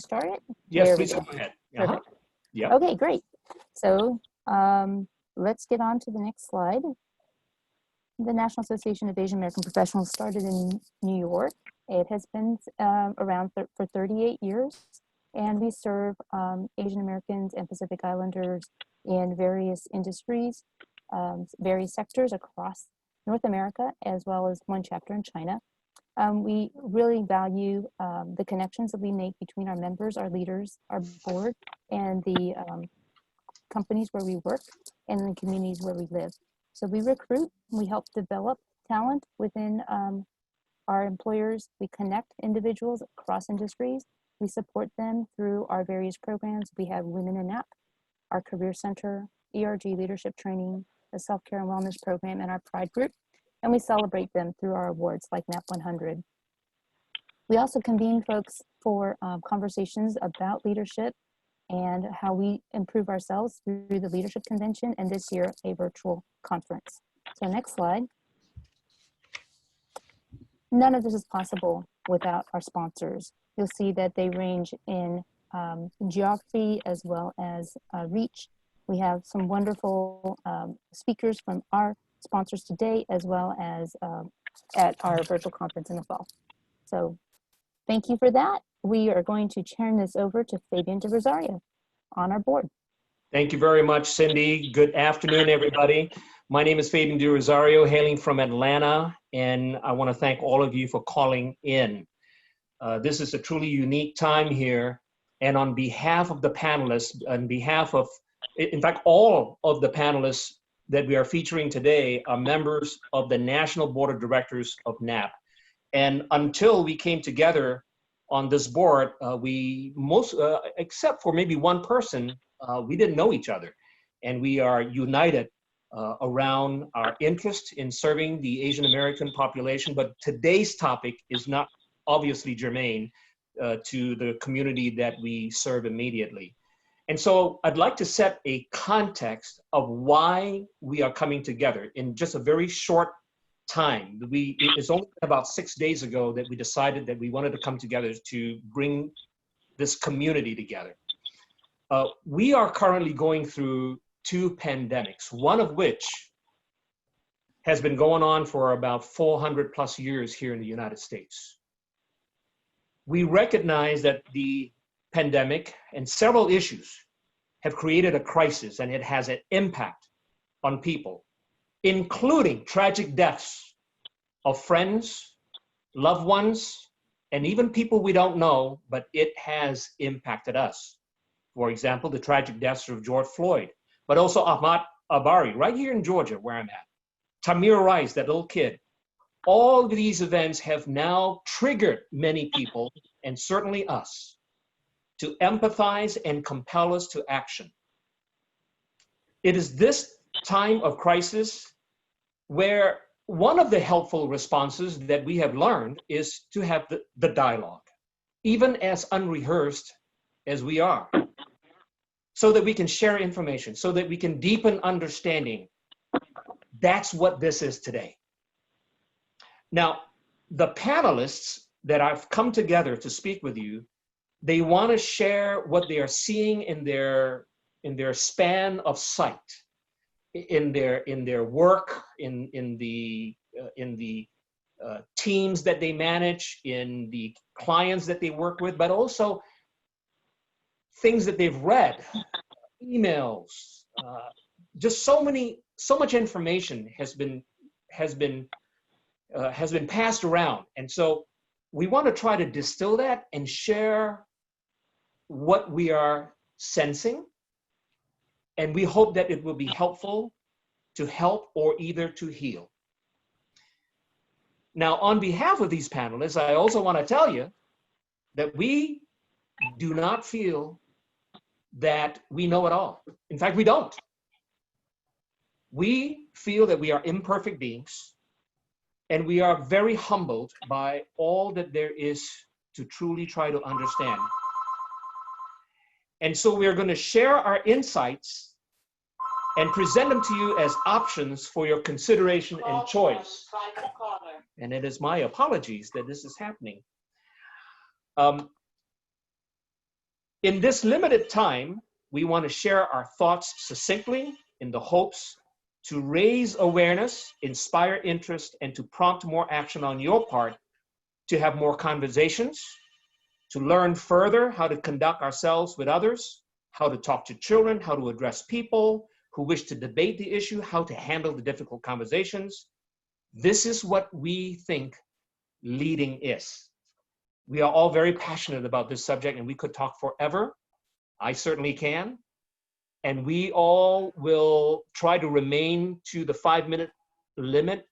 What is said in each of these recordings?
start it? Yes, There please we go ahead. Perfect. Yeah. Okay, great. So let's get on to the next slide. The National Association of Asian American Professionals started in New York. It has been around for 38 years, and we serve Asian Americans and Pacific Islanders in various industries, various sectors across North America, as well as one chapter in China. We really value the connections that we make between our members, our leaders, our board, and the companies where we work and the communities where we live. So we recruit, we help develop talent within our employers. We connect individuals across industries. We support them through our various programs. We have Women in NAAAP, our Career Center, ERG Leadership Training, the Self-Care and Wellness Program, and our Pride Group. And we celebrate them through our awards like NAAP 100. We also convene folks for conversations about leadership and how we improve ourselves through the Leadership Convention, and this year, a virtual conference. So next slide. None of this is possible without our sponsors. You'll see that they range in geography as well as reach. We have some wonderful speakers from our sponsors today, as well as at our virtual conference in the fall. So thank you for that. We are going to turn this over to Fabian de Rosario on our board. Thank you very much, Cindy. Good afternoon, everybody. My name is Fabian de Rosario, hailing from Atlanta, and I want to thank all of you for calling in. This is a truly unique time here, and on behalf of the panelists, on behalf of, in fact, all of the panelists that we are featuring today are members of the National Board of Directors of NAAAP. And until we came together on this board, except for maybe one person, we didn't know each other. And we are united around our interest in serving the Asian American population. But today's topic is not obviously germane to the community that we serve immediately. And so I'd like to set a context of why we are coming together in just a very short time. It's only about 6 days ago that we decided that we wanted to come together to bring this community together. We are currently going through two pandemics, one of which has been going on for about 400 plus years here in the United States. We recognize that the pandemic and several issues have created a crisis, and it has an impact on people, including tragic deaths of friends, loved ones, and even people we don't know, but it has impacted us. For example, the tragic deaths of George Floyd, but also Ahmaud Arbery, right here in Georgia, where I'm at. Tamir Rice, that little kid. All of these events have now triggered many people, and certainly us, to empathize and compel us to action. It is this time of crisis where one of the helpful responses that we have learned is to have the dialogue, even as unrehearsed as we are, so that we can share information, so that we can deepen understanding. That's what this is today. Now, the panelists that I've come together to speak with you, they want to share what they are seeing in their span of sight, in their work, in the teams that they manage, in the clients that they work with, but also things that they've read, emails, just so much information has been passed around. And so we want to try to distill that and share what we are sensing. And we hope that it will be helpful to help or either to heal. Now, on behalf of these panelists, I also want to tell you that we do not feel that we know it all. In fact, we don't. We feel that we are imperfect beings, and we are very humbled by all that there is to truly try to understand. And so we are going to share our insights and present them to you as options for your consideration and choice. And it is my apologies that this is happening. In this limited time, we want to share our thoughts succinctly in the hopes to raise awareness, inspire interest, and to prompt more action on your part to have more conversations, to learn further how to conduct ourselves with others, how to talk to children, how to address people who wish to debate the issue, how to handle the difficult conversations. This is what we think leading is. We are all very passionate about this subject, and we could talk forever. I certainly can. And we all will try to remain to the 5-minute limit.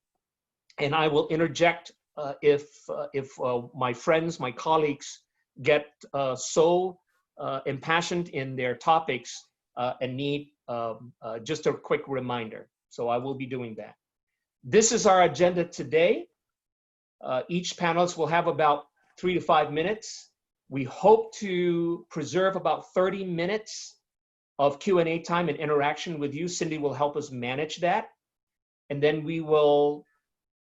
And I will interject if my friends, my colleagues get so impassioned in their topics and need just a quick reminder. So I will be doing that. This is our agenda today. Each panelist will have about 3 to 5 minutes. We hope to preserve about 30 minutes of Q&A time and interaction with you. Cindy will help us manage that. And then we will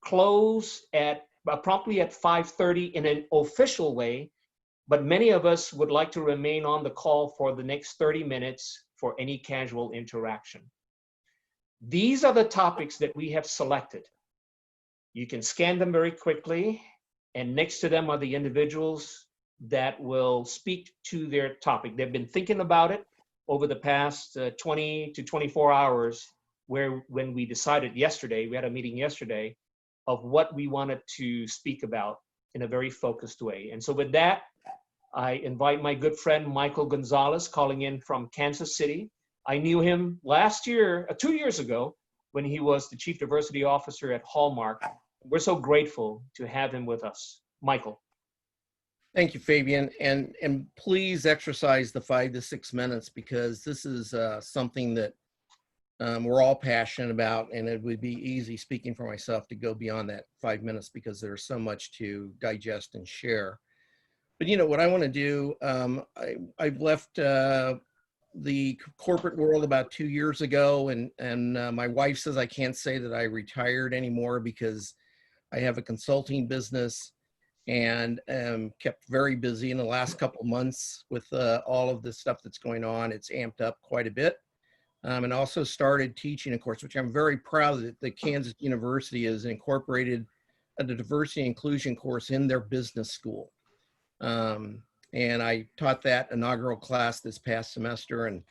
close at promptly at 5:30 in an official way, but many of us would like to remain on the call for the next 30 minutes for any casual interaction. These are the topics that we have selected. You can scan them very quickly, and next to them are the individuals that will speak to their topic. They've been thinking about it over the past 20 to 24 hours, when we decided yesterday, we had a meeting yesterday, of what we wanted to speak about in a very focused way. And so with that, I invite my good friend, Michael Gonzalez, calling in from Kansas City. I knew him last year, 2 years ago, when he was the Chief Diversity Officer at Hallmark. We're so grateful to have him with us. Michael. Thank you, Fabian. And please exercise the 5 to 6 minutes, because this is something that we're all passionate about, and it would be easy, speaking for myself, to go beyond that 5 minutes because there's so much to digest and share. But you know what I want to do, I've left the corporate world about 2 years ago, and my wife says I can't say that I retired anymore because I have a consulting business and kept very busy in the last couple of months with all of the stuff that's going on. It's amped up quite a bit. And also started teaching a course, which I'm very proud that the Kansas University has incorporated a diversity inclusion course in their business school. And I taught that inaugural class this past semester and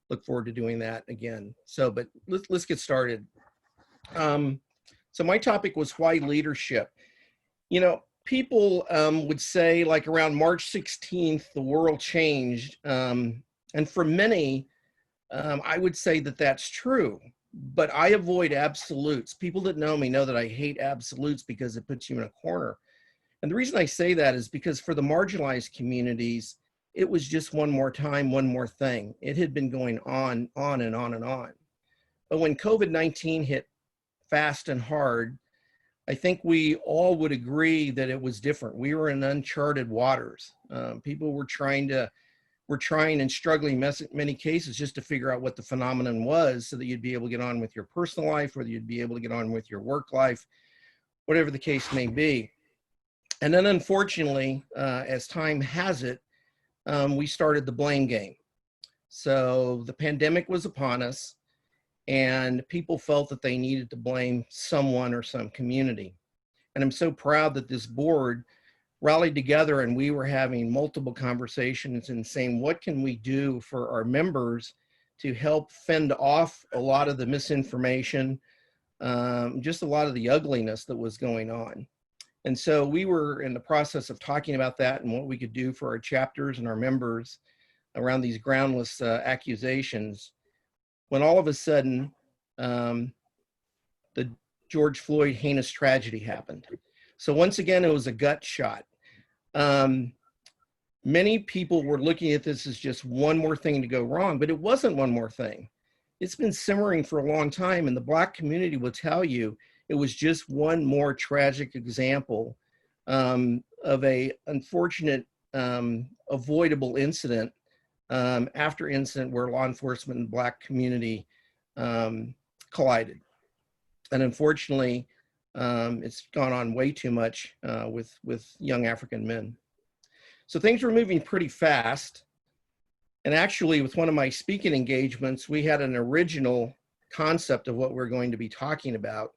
look forward to doing that again. So, but let's get started. So my topic was why leadership. You know, people would say, like, around March 16th, the world changed. And for many, I would say that that's true, but I avoid absolutes. People that know me know that I hate absolutes because it puts you in a corner. And the reason I say that is because for the marginalized communities, it was just one more time, one more thing. It had been going on and on and on. But when COVID-19 hit fast and hard, I think we all would agree that it was different. We were in uncharted waters. People were trying and struggling in many cases just to figure out what the phenomenon was so that you'd be able to get on with your personal life, whether you'd be able to get on with your work life, whatever the case may be. And then unfortunately, as time has it, we started the blame game. So the pandemic was upon us, and people felt that they needed to blame someone or some community. And I'm so proud that this board rallied together and we were having multiple conversations and saying, what can we do for our members to help fend off a lot of the misinformation, just a lot of the ugliness that was going on. And so we were in the process of talking about that and what we could do for our chapters and our members around these groundless accusations, when all of a sudden the George Floyd heinous tragedy happened. So once again, it was a gut shot. Many people were looking at this as just one more thing to go wrong, but it wasn't one more thing. It's been simmering for a long time, and the Black community will tell you it was just one more tragic example of a unfortunate, avoidable incident after incident where law enforcement and the Black community collided. And unfortunately, it's gone on way too much with young African men. So things were moving pretty fast. And actually, with one of my speaking engagements, we had an original concept of what we're going to be talking about.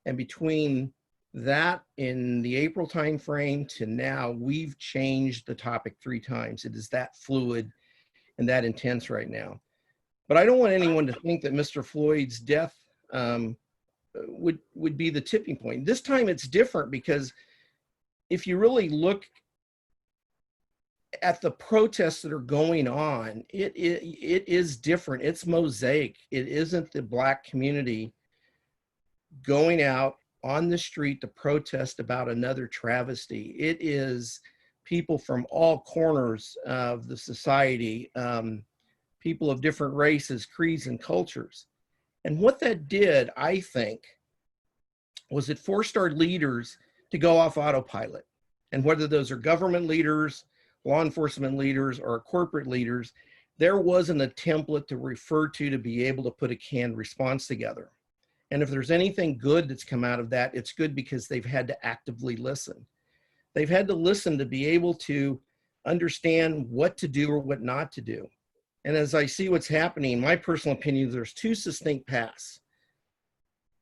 And between that in the April timeframe to now, we've changed the topic 3 times. It is that fluid and that intense right now. But I don't want anyone to think that Mr. Floyd's death would be the tipping point. This time it's different because if you really look at the protests that are going on, it is different. It's mosaic. It isn't the Black community going out on the street to protest about another travesty. It is people from all corners of the society, people of different races, creeds, and cultures. And what that did, I think, was it forced our leaders to go off autopilot. And whether those are government leaders, law enforcement leaders, or corporate leaders, there wasn't a template to refer to be able to put a canned response together. And if there's anything good that's come out of that, it's good because they've had to actively listen. They've had to listen to be able to understand what to do or what not to do. And as I see what's happening, my personal opinion, there's 2 distinct paths.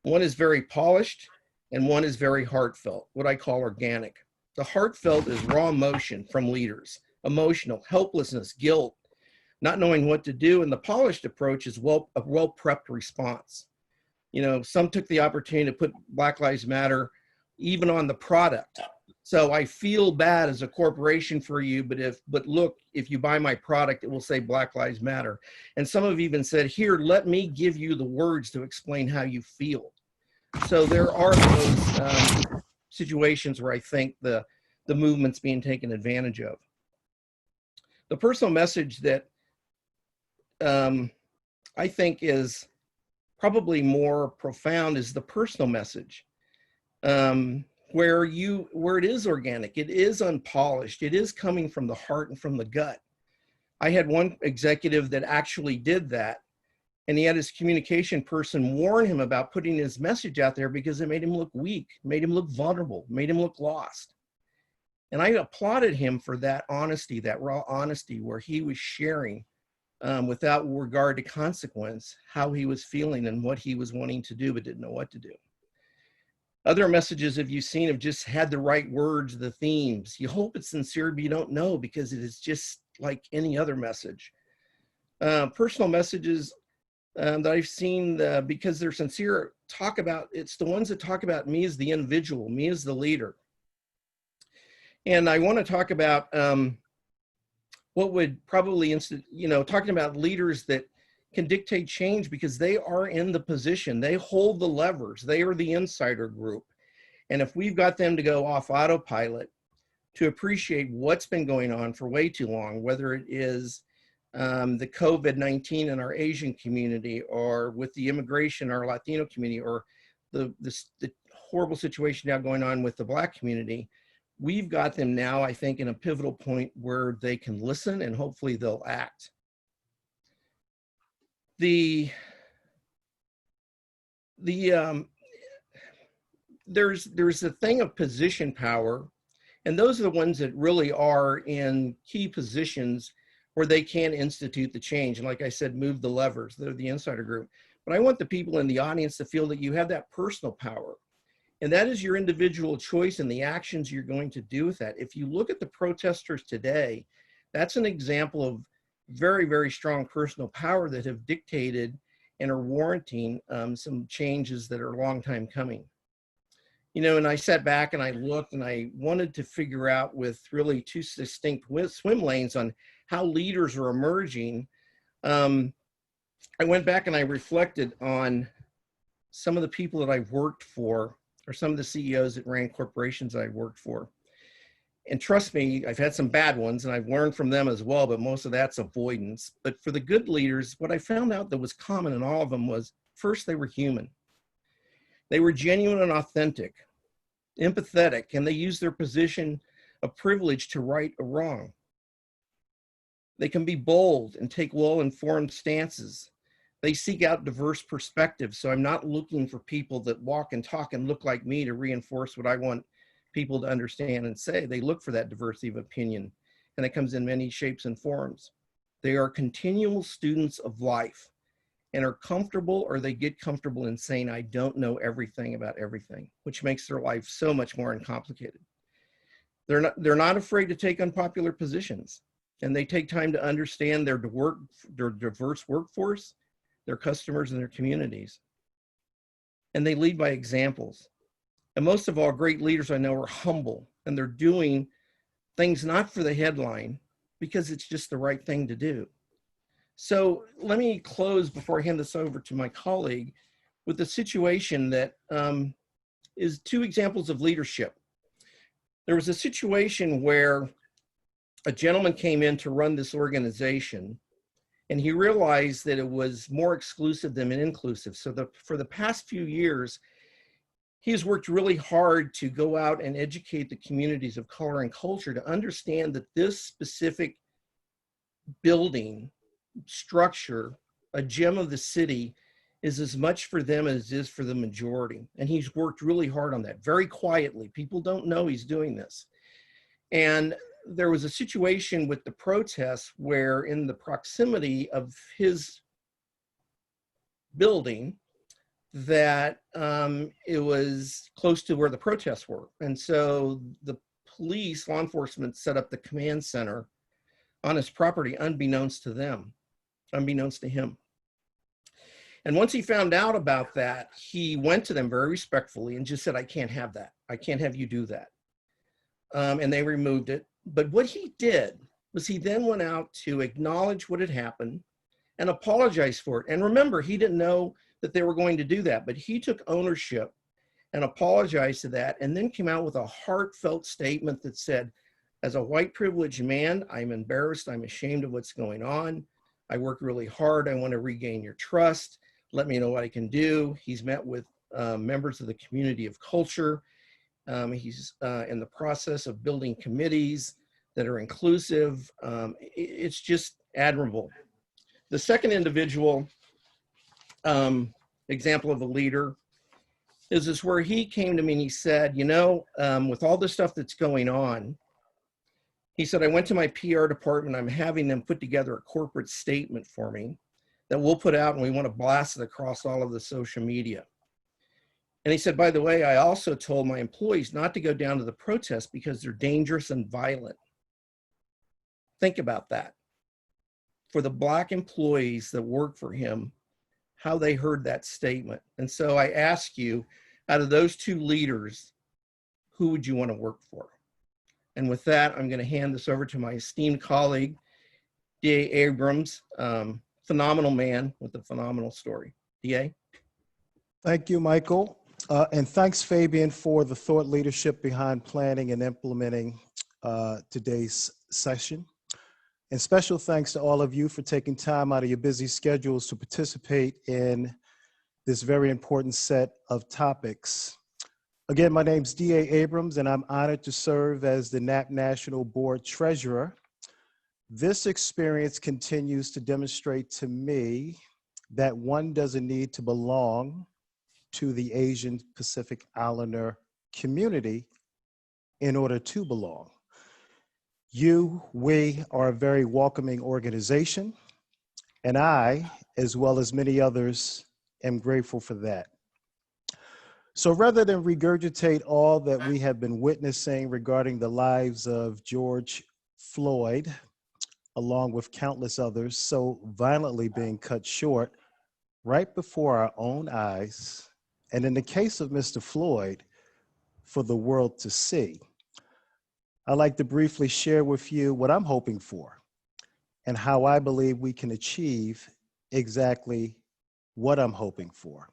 One is very polished and one is very heartfelt, what I call organic. The heartfelt is raw emotion from leaders, emotional, helplessness, guilt, not knowing what to do. And the polished approach is a well-prepped response. You know, some took the opportunity to put Black Lives Matter even on the product. So I feel bad as a corporation for you, but look, if you buy my product, it will say Black Lives Matter. And some have even said, here, let me give you the words to explain how you feel. So there are those situations where I think the movement's being taken advantage of. The personal message that I think is probably more profound is the personal message, where it is organic, it is unpolished, it is coming from the heart and from the gut. I had one executive that actually did that, and he had his communication person warn him about putting his message out there because it made him look weak, made him look vulnerable, made him look lost. And I applauded him for that honesty, that raw honesty, where he was sharing without regard to consequence how he was feeling and what he was wanting to do but didn't know what to do. Other messages have you seen have just had the right words, the themes. You hope it's sincere, but you don't know because it is just like any other message. Personal messages that I've seen because they're sincere, it's the ones that talk about me as the individual, me as the leader. And I want to talk about what would probably, talking about leaders that can dictate change because they are in the position, they hold the levers, they are the insider group. And if we've got them to go off autopilot to appreciate what's been going on for way too long, whether it is the COVID-19 in our Asian community or with the immigration in our Latino community or the horrible situation now going on with the Black community, we've got them now, I think, in a pivotal point where they can listen and hopefully they'll act. There's a thing of position power, and those are the ones that really are in key positions where they can institute the change. And like I said, move the levers. They're the insider group. But I want the people in the audience to feel that you have that personal power. And that is your individual choice and the actions you're going to do with that. If you look at the protesters today, that's an example of very, very strong personal power that have dictated and are warranting some changes that are a long time coming. You know, and I sat back and I looked and I wanted to figure out with really 2 distinct swim lanes on how leaders are emerging. I went back and I reflected on some of the people that I've worked for or some of the CEOs that ran corporations I've worked for. And trust me, I've had some bad ones and I've learned from them as well, but most of that's avoidance. But for the good leaders, what I found out that was common in all of them was, first, they were human. They were genuine and authentic, empathetic, and they used their position of privilege to right a wrong. They can be bold and take well-informed stances. They seek out diverse perspectives. So I'm not looking for people that walk and talk and look like me to reinforce what I want people to understand and say. They look for that diversity of opinion, and it comes in many shapes and forms. They are continual students of life and are comfortable, or they get comfortable in saying, I don't know everything about everything, which makes their life so much more uncomplicated. They're not afraid to take unpopular positions, and they take time to understand their diverse workforce, their customers, and their communities. And they lead by examples. And most of all, great leaders I know are humble, and they're doing things not for the headline, because it's just the right thing to do. So let me close before I hand this over to my colleague with a situation that is two examples of leadership. There was a situation where a gentleman came in to run this organization, and he realized that it was more exclusive than inclusive. So for the past few years, he has worked really hard to go out and educate the communities of color and culture to understand that this specific building structure, a gem of the city, is as much for them as it is for the majority. And he's worked really hard on that, very quietly. People don't know he's doing this. And there was a situation with the protests where in the proximity of his building that it was close to where the protests were. And so the police, law enforcement, set up the command center on his property unbeknownst to them, unbeknownst to him. And once he found out about that, he went to them very respectfully and just said, I can't have that. I can't have you do that. And they removed it. But what he did was he then went out to acknowledge what had happened and apologize for it. And remember, he didn't know that they were going to do that, but he took ownership and apologized to that, and then came out with a heartfelt statement that said, as a white privileged man, I'm embarrassed, I'm ashamed of what's going on. I work really hard, I want to regain your trust. Let me know what I can do. He's met with members of the community of culture. He's in the process of building committees that are inclusive. It's just admirable. The second individual example of a leader is where he came to me and he said, you know, with all the stuff that's going on, he said, I went to my PR department. I'm having them put together a corporate statement for me that we'll put out, and we want to blast it across all of the social media. And he said, by the way, I also told my employees not to go down to the protest because they're dangerous and violent. Think about that. For the Black employees that work for him, how they heard that statement. And so I ask you, out of those two leaders, who would you want to work for? And with that, I'm going to hand this over to my esteemed colleague, D.A. Abrams, phenomenal man with a phenomenal story. D.A.? Thank you, Michael. And thanks, Fabian, for the thought leadership behind planning and implementing today's session. And special thanks to all of you for taking time out of your busy schedules to participate in this very important set of topics. Again, my name's D.A. Abrams, and I'm honored to serve as the NAAAP National Board Treasurer. This experience continues to demonstrate to me that one doesn't need to belong to the Asian Pacific Islander community in order to belong. We are a very welcoming organization, and I, as well as many others, am grateful for that. So rather than regurgitate all that we have been witnessing regarding the lives of George Floyd, along with countless others so violently being cut short right before our own eyes, and in the case of Mr. Floyd, for the world to see, I'd like to briefly share with you what I'm hoping for and how I believe we can achieve exactly what I'm hoping for.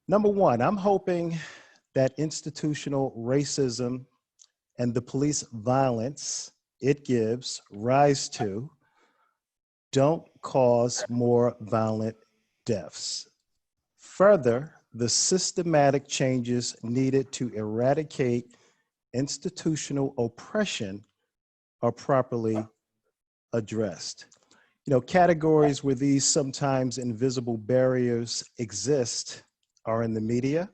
Number one, I'm hoping that institutional racism and the police violence it gives rise to don't cause more violent deaths. Further, the systematic changes needed to eradicate institutional oppression are properly addressed. You know, categories where these sometimes invisible barriers exist are in the media,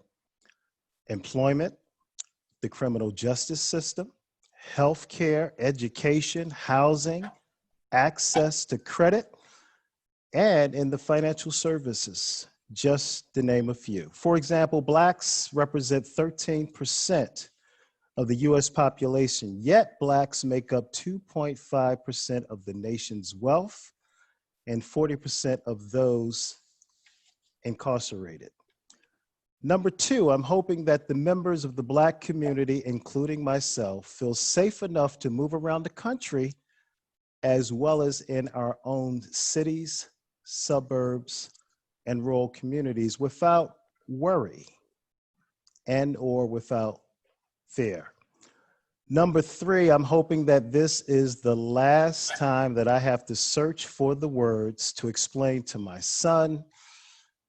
employment, the criminal justice system, healthcare, education, housing, access to credit, and in the financial services, just to name a few. For example, Blacks represent 13% of the US population, yet Blacks make up 2.5% of the nation's wealth and 40% of those incarcerated. Number two, I'm hoping that the members of the Black community, including myself, feel safe enough to move around the country as well as in our own cities, suburbs, and rural communities without worry and or without fear. Number three, I'm hoping that this is the last time that I have to search for the words to explain to my son,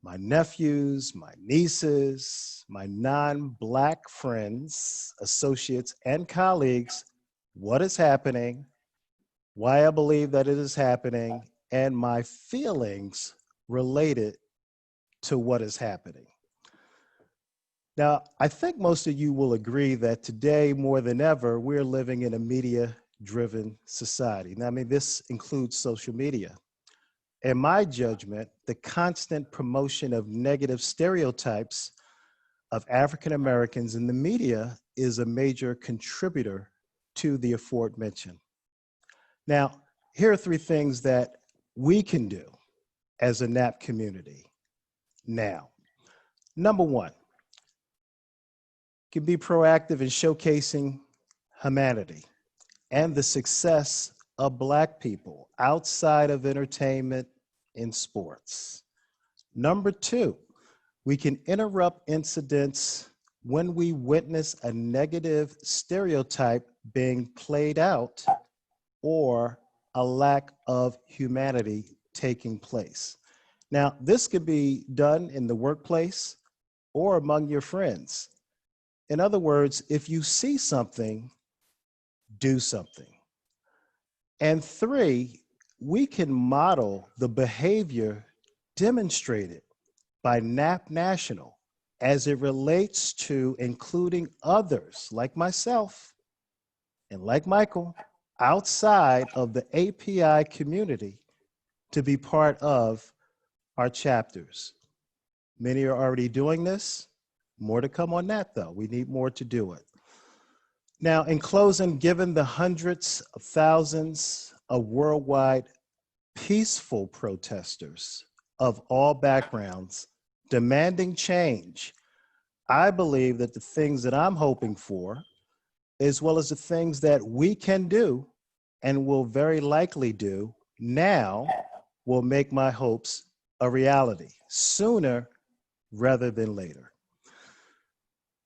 my nephews, my nieces, my non-Black friends, associates, and colleagues what is happening, why I believe that it is happening, and my feelings related to what is happening. Now, I think most of you will agree that today, more than ever, we're living in a media-driven society. Now, I mean, this includes social media. In my judgment, the constant promotion of negative stereotypes of African Americans in the media is a major contributor to the aforementioned. Now, here are three things that we can do as a NAAAP community now. Number one, can be proactive in showcasing humanity and the success of Black people outside of entertainment and sports. Number two, we can interrupt incidents when we witness a negative stereotype being played out or a lack of humanity taking place. Now, this could be done in the workplace or among your friends. In other words, if you see something, do something. And three, we can model the behavior demonstrated by NAAAP National as it relates to including others like myself and like Michael outside of the API community to be part of our chapters. Many are already doing this. More to come on that, though. We need more to do it. Now, in closing, given the hundreds of thousands of worldwide peaceful protesters of all backgrounds demanding change, I believe that the things that I'm hoping for, as well as the things that we can do and will very likely do now, will make my hopes a reality sooner rather than later.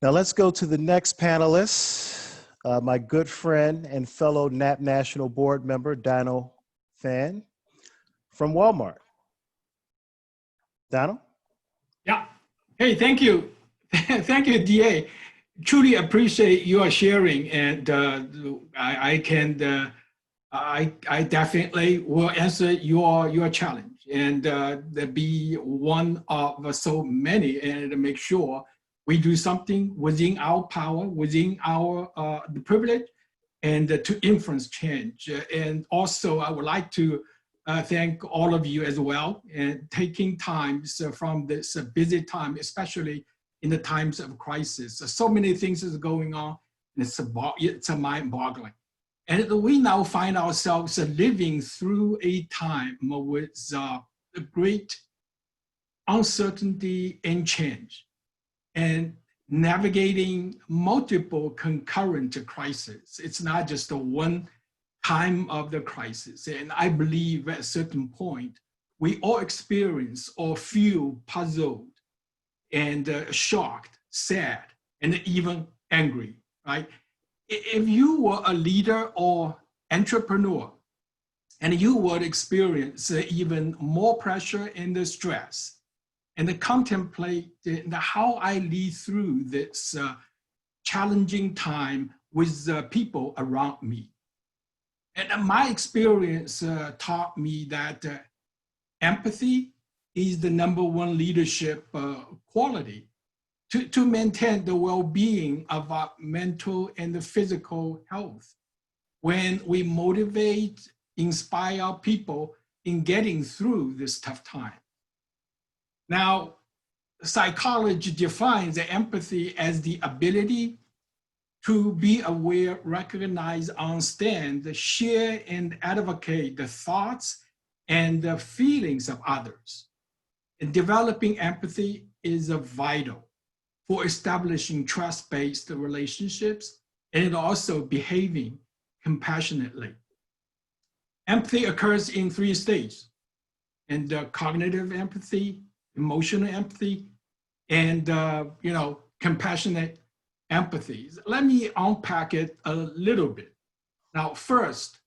Now let's go to the next panelist, my good friend and fellow NAAAP National Board member, Donald Fan from Walmart. Donald? Yeah. Hey, thank you. Thank you, DA. Truly appreciate your sharing, and I definitely will answer your challenge and be one of so many, and make sure we do something within our power, within our the privilege, and to influence change. And also, I would like to thank all of you as well, and taking time from this busy time, especially in the times of crisis. So many things is going on, and it's a mind-boggling. And we now find ourselves living through a time with a great uncertainty and change, and navigating multiple concurrent crises. It's not just a one time of the crisis. And I believe at a certain point, we all experience or feel puzzled and shocked, sad, and even angry, right? If you were a leader or entrepreneur, and you would experience even more pressure and the stress, and contemplate how I lead through this challenging time with people around me. And my experience taught me that empathy is the #1 leadership quality to maintain the well-being of our mental and the physical health. When we motivate, inspire people in getting through this tough time. Now, psychology defines empathy as the ability to be aware, recognize, understand, share, and advocate the thoughts and the feelings of others. And developing empathy is vital for establishing trust-based relationships and also behaving compassionately. Empathy occurs in 3 stages, and cognitive empathy, emotional empathy, and compassionate empathy. Let me unpack it a little bit. Now, first,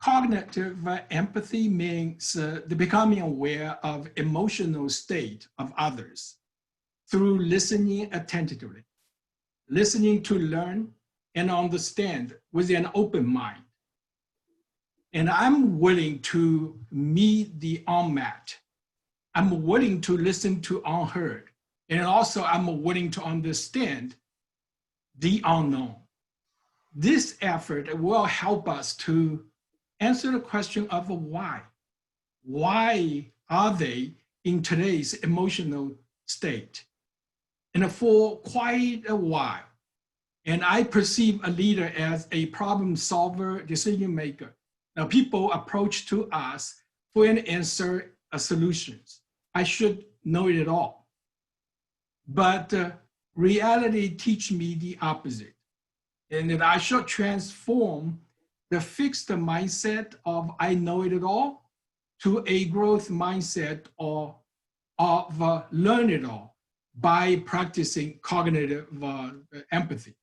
cognitive empathy means the becoming aware of emotional state of others through listening attentively, listening to learn and understand with an open mind. And I'm willing to meet the unmet. I'm willing to listen to unheard. And also I'm willing to understand the unknown. This effort will help us to answer the question of why. Why are they in today's emotional state? And for quite a while, and I perceive a leader as a problem solver, decision maker. Now people approach to us for an answer, solutions. I should know it all. But reality teach me the opposite, and that I should transform the fixed mindset of I know it all to a growth mindset of learn it all by practicing cognitive empathy.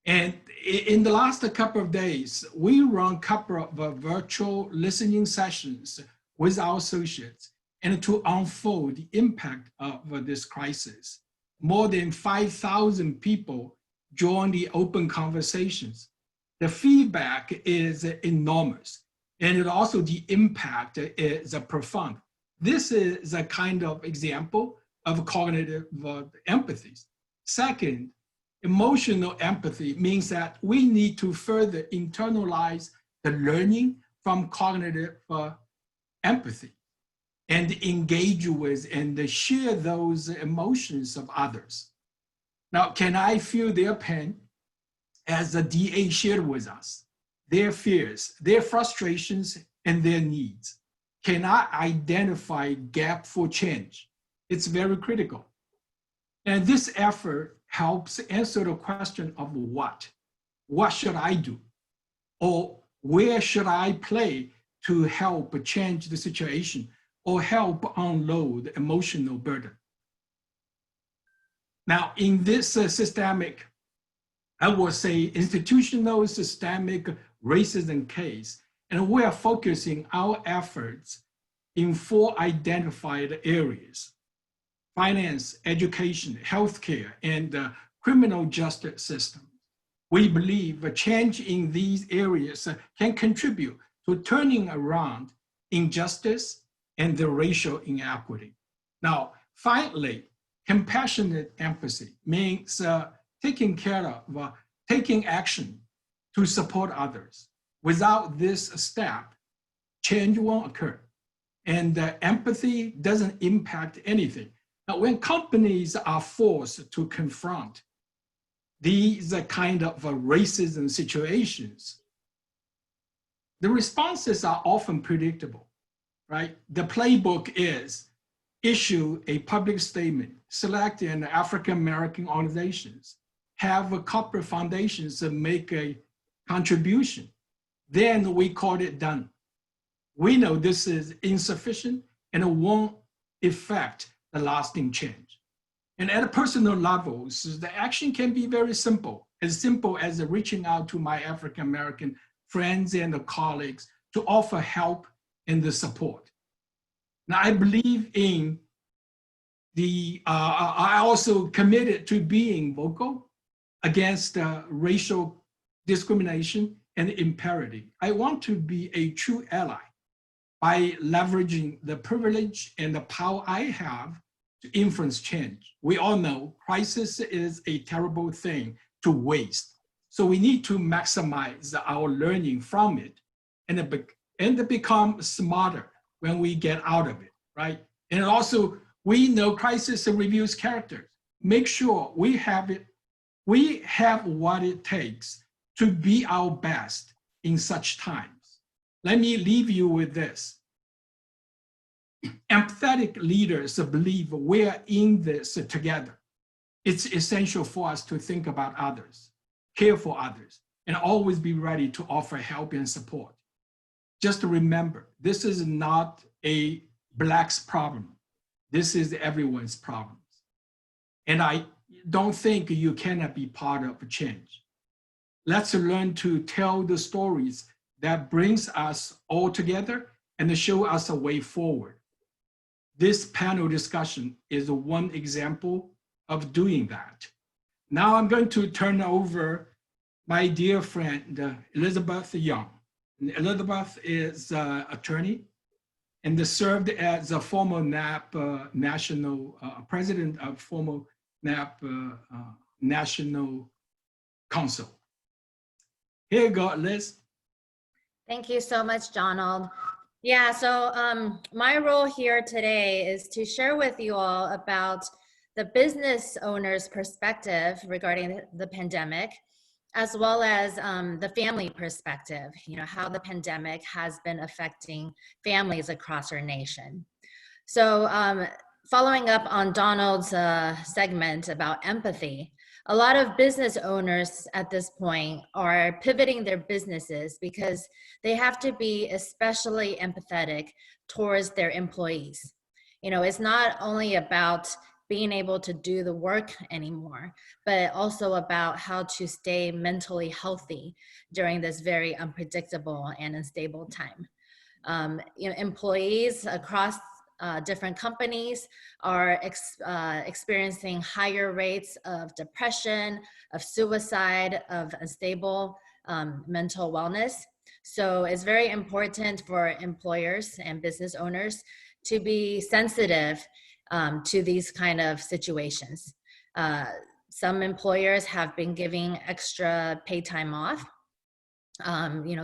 And in the last couple of days, we run a couple of virtual listening sessions with our associates and to unfold the impact of this crisis. More than 5,000 people joined the open conversations. The feedback is enormous, and also the impact is profound. This is a kind of example of cognitive empathy. Second, emotional empathy means that we need to further internalize the learning from cognitive empathy and engage with and share those emotions of others. Now, can I feel their pain as the DA shared with us, their fears, their frustrations, and their needs? Can I identify gap for change? It's very critical. And this effort helps answer the question of what? What should I do? Or where should I play to help change the situation or help unload emotional burden? Now, in this systemic, I would say institutional systemic racism case, and we are focusing our efforts in 4 identified areas: finance, education, healthcare, and criminal justice system. We believe a change in these areas can contribute to turning around injustice and the racial inequity. Now, finally, compassionate empathy means taking care of, taking action to support others. Without this step, change won't occur. And empathy doesn't impact anything. Now, when companies are forced to confront these kind of racism situations, the responses are often predictable, right? The playbook is issue a public statement, select an African-American organizations, have a corporate foundations that make a contribution. Then we call it done. We know this is insufficient and it won't affect the lasting change. And at a personal levels, the action can be very simple as reaching out to my African-American friends and colleagues to offer help and the support. Now, I believe in I also committed to being vocal against racial discrimination and imparity. I want to be a true ally by leveraging the privilege and the power I have to influence change. We all know crisis is a terrible thing to waste. So we need to maximize our learning from it and become smarter when we get out of it, right? And also, we know crisis reveals character. Make sure we have it, we have what it takes to be our best in such times. Let me leave you with this. Empathetic leaders believe we're in this together. It's essential for us to think about others, care for others, and always be ready to offer help and support. Just remember, this is not a Black's problem. This is everyone's problems. And I don't think you cannot be part of a change. Let's learn to tell the stories that brings us all together and show us a way forward. This panel discussion is one example of doing that. Now I'm going to turn over my dear friend, Elizabeth Young. Elizabeth is an attorney and served as a former NAAAP national, president of former NAAAP National Council. Here you go, Liz. Thank you so much, Donald. Yeah, so my role here today is to share with you all about the business owner's perspective regarding the pandemic, as well as the family perspective, how the pandemic has been affecting families across our nation. So following up on Donald's segment about empathy, a lot of business owners at this point are pivoting their businesses because they have to be especially empathetic towards their employees. It's not only about being able to do the work anymore, but also about how to stay mentally healthy during this very unpredictable and unstable time. Employees across different companies are experiencing higher rates of depression, of suicide, of unstable mental wellness. So it's very important for employers and business owners to be sensitive to these kind of situations. Some employers have been giving extra paid time off,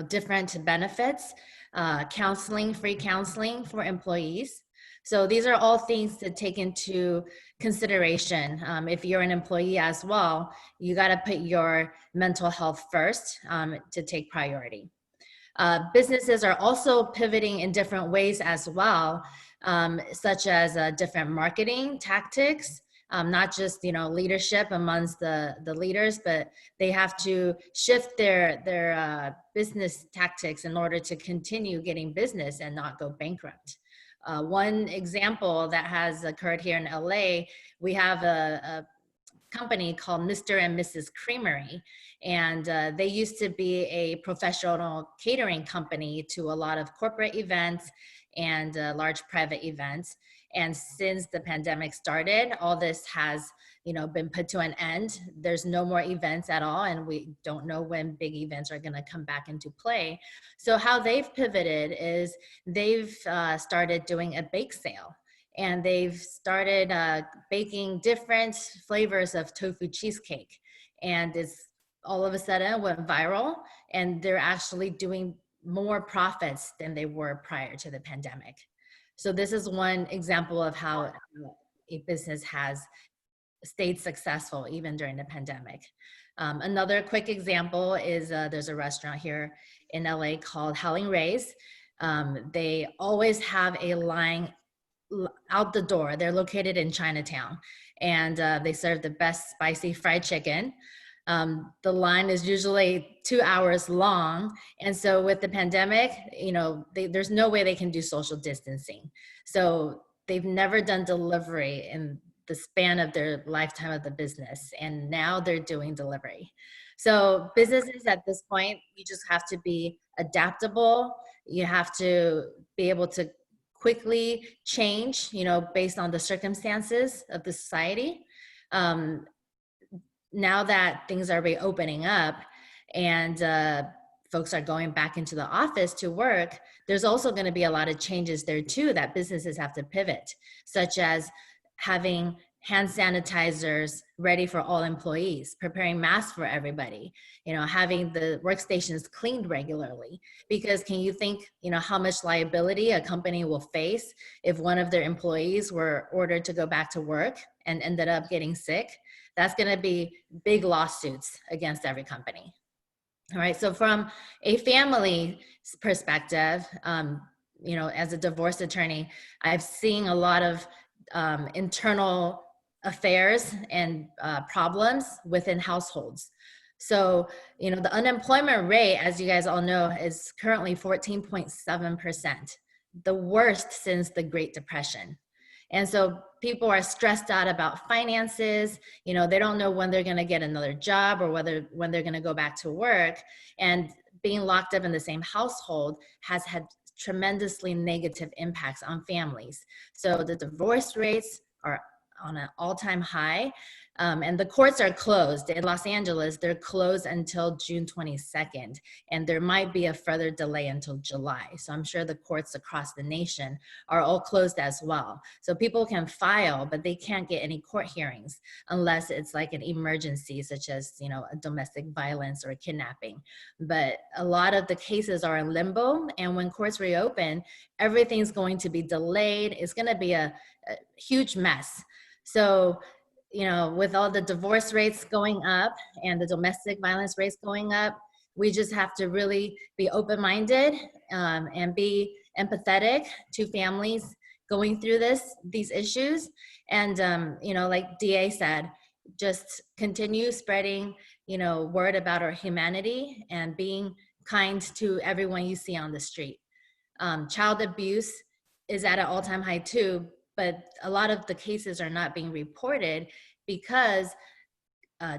different benefits, free counseling for employees. So these are all things to take into consideration. If you're an employee as well, you got to put your mental health first to take priority. Businesses are also pivoting in different ways as well, such as different marketing tactics, not just leadership amongst the leaders, but they have to shift their business tactics in order to continue getting business and not go bankrupt. One example that has occurred here in LA, we have a company called Mr. and Mrs. Creamery, and they used to be a professional catering company to a lot of corporate events and large private events. And since the pandemic started, all this has been put to an end. There's no more events at all, and we don't know when big events are going to come back into play. So how they've pivoted is they've started doing a bake sale, and they've started baking different flavors of tofu cheesecake, and it's all of a sudden went viral, and they're actually doing more profits than they were prior to the pandemic. So this is one example of how a business has stayed successful even during the pandemic. Another quick example is there's a restaurant here in LA called Howling Ray's. They always have a line out the door. They're located in Chinatown, and they serve the best spicy fried chicken. The line is usually 2 hours long. And so with the pandemic, there's no way they can do social distancing. So they've never done delivery in the span of their lifetime of the business. And now they're doing delivery. So businesses at this point, you just have to be adaptable. You have to be able to quickly change, based on the circumstances of the society. Now that things are reopening up and folks are going back into the office to work, there's also going to be a lot of changes there too that businesses have to pivot, such as having hand sanitizers ready for all employees, preparing masks for everybody, having the workstations cleaned regularly. Because can you think, how much liability a company will face if one of their employees were ordered to go back to work and ended up getting sick? That's going to be big lawsuits against every company. All right, so from a family perspective, as a divorce attorney, I've seen a lot of internal affairs and problems within households. So, the unemployment rate, as you guys all know, is currently 14.7%, the worst since the Great Depression. And so people are stressed out about finances. They don't know when they're going to get another job or when they're going to go back to work. And being locked up in the same household has had tremendously negative impacts on families. So the divorce rates are on an all-time high. And the courts are closed. In Los Angeles, they're closed until June 22nd, and there might be a further delay until July. So I'm sure the courts across the nation are all closed as well. So people can file, but they can't get any court hearings unless it's like an emergency, such as, a domestic violence or a kidnapping. But a lot of the cases are in limbo, and when courts reopen, everything's going to be delayed. It's going to be a huge mess. So, with all the divorce rates going up and the domestic violence rates going up, we just have to really be open-minded and be empathetic to families going through these issues. And, like DA said, just continue spreading, word about our humanity and being kind to everyone you see on the street. Child abuse is at an all-time high too, but a lot of the cases are not being reported because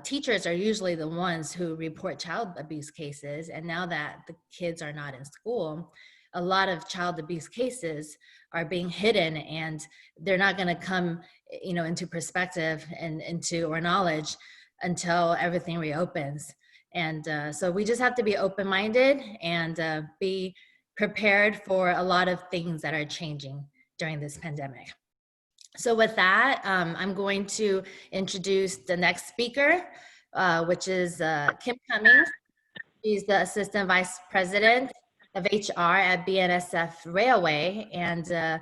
teachers are usually the ones who report child abuse cases. And now that the kids are not in school, a lot of child abuse cases are being hidden, and they're not going to come, into perspective and into our knowledge until everything reopens. And so we just have to be open-minded and be prepared for a lot of things that are changing during this pandemic. So with that, I'm going to introduce the next speaker, which is Kim Cummings. She's the Assistant Vice President of HR at BNSF Railway, and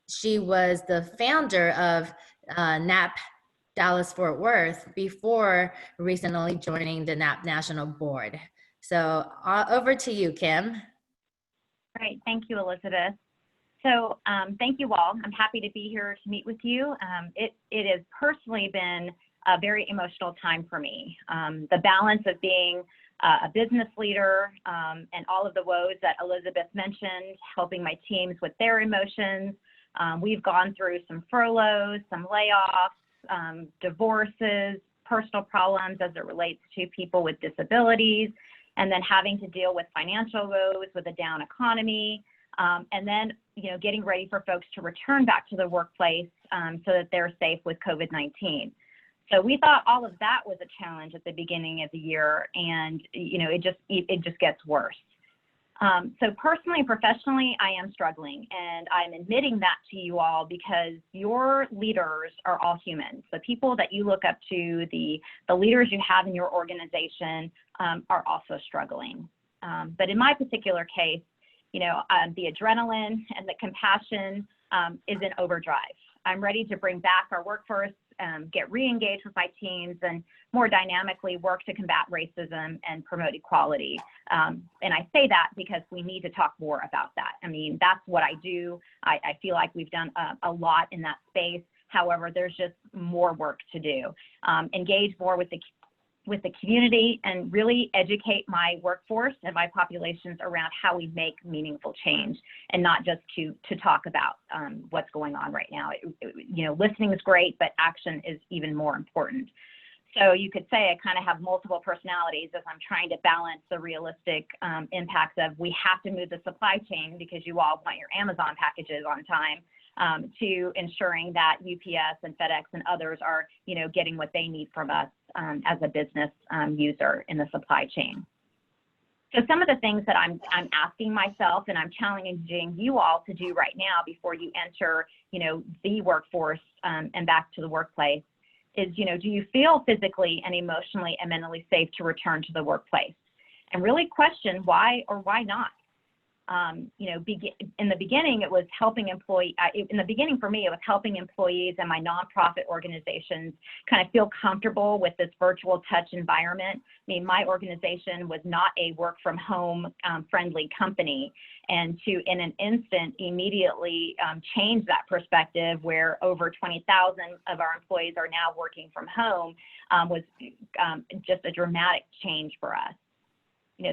she was the founder of NAAAP Dallas-Fort Worth before recently joining the NAAAP National Board. So over to you, Kim. Great, thank you, Elizabeth. So thank you all. I'm happy to be here to meet with you. It has personally been a very emotional time for me. The balance of being a business leader and all of the woes that Elizabeth mentioned, helping my teams with their emotions. We've gone through some furloughs, some layoffs, divorces, personal problems as it relates to people with disabilities, and then having to deal with financial woes with a down economy. And then, getting ready for folks to return back to the workplace so that they're safe with COVID-19. So we thought all of that was a challenge at the beginning of the year, and it just gets worse. So personally and professionally, I am struggling, and I'm admitting that to you all because your leaders are all humans. The people that you look up to, the leaders you have in your organization are also struggling. But in my particular case, the adrenaline and the compassion is in overdrive. I'm ready to bring back our workforce, get re-engaged with my teams, and more dynamically work to combat racism and promote equality. And I say that because we need to talk more about that. I mean, that's what I do. I feel like we've done a lot in that space. However, there's just more work to do. Engage more with the community and really educate my workforce and my populations around how we make meaningful change, and not just to talk about what's going on right now. Listening is great, but action is even more important. So you could say I kind of have multiple personalities as I'm trying to balance the realistic impacts of we have to move the supply chain because you all want your Amazon packages on time, to ensuring that UPS and FedEx and others are, getting what they need from us as a business user in the supply chain. So some of the things that I'm asking myself and I'm challenging you all to do right now before you enter, the workforce and back to the workplace is, do you feel physically and emotionally and mentally safe to return to the workplace? And really question why or why not. In the beginning, it was helping in the beginning for me, it was helping employees and my nonprofit organizations kind of feel comfortable with this virtual touch environment. I mean, my organization was not a work from home friendly company, and to in an instant immediately change that perspective where over 20,000 of our employees are now working from home was just a dramatic change for us.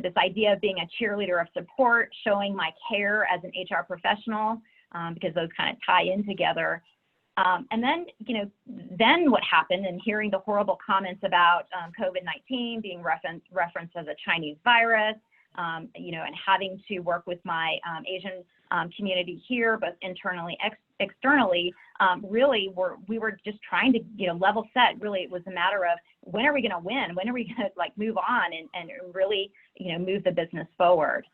This idea of being a cheerleader of support, showing my care as an HR professional, because those kind of tie in together. And then, then what happened, and hearing the horrible comments about COVID-19 being referenced as a Chinese virus, and having to work with my Asian community here, both internally, externally, really we were just trying to, level set. Really, it was a matter of when are we going to win? When are we going to move on and really, move the business forward?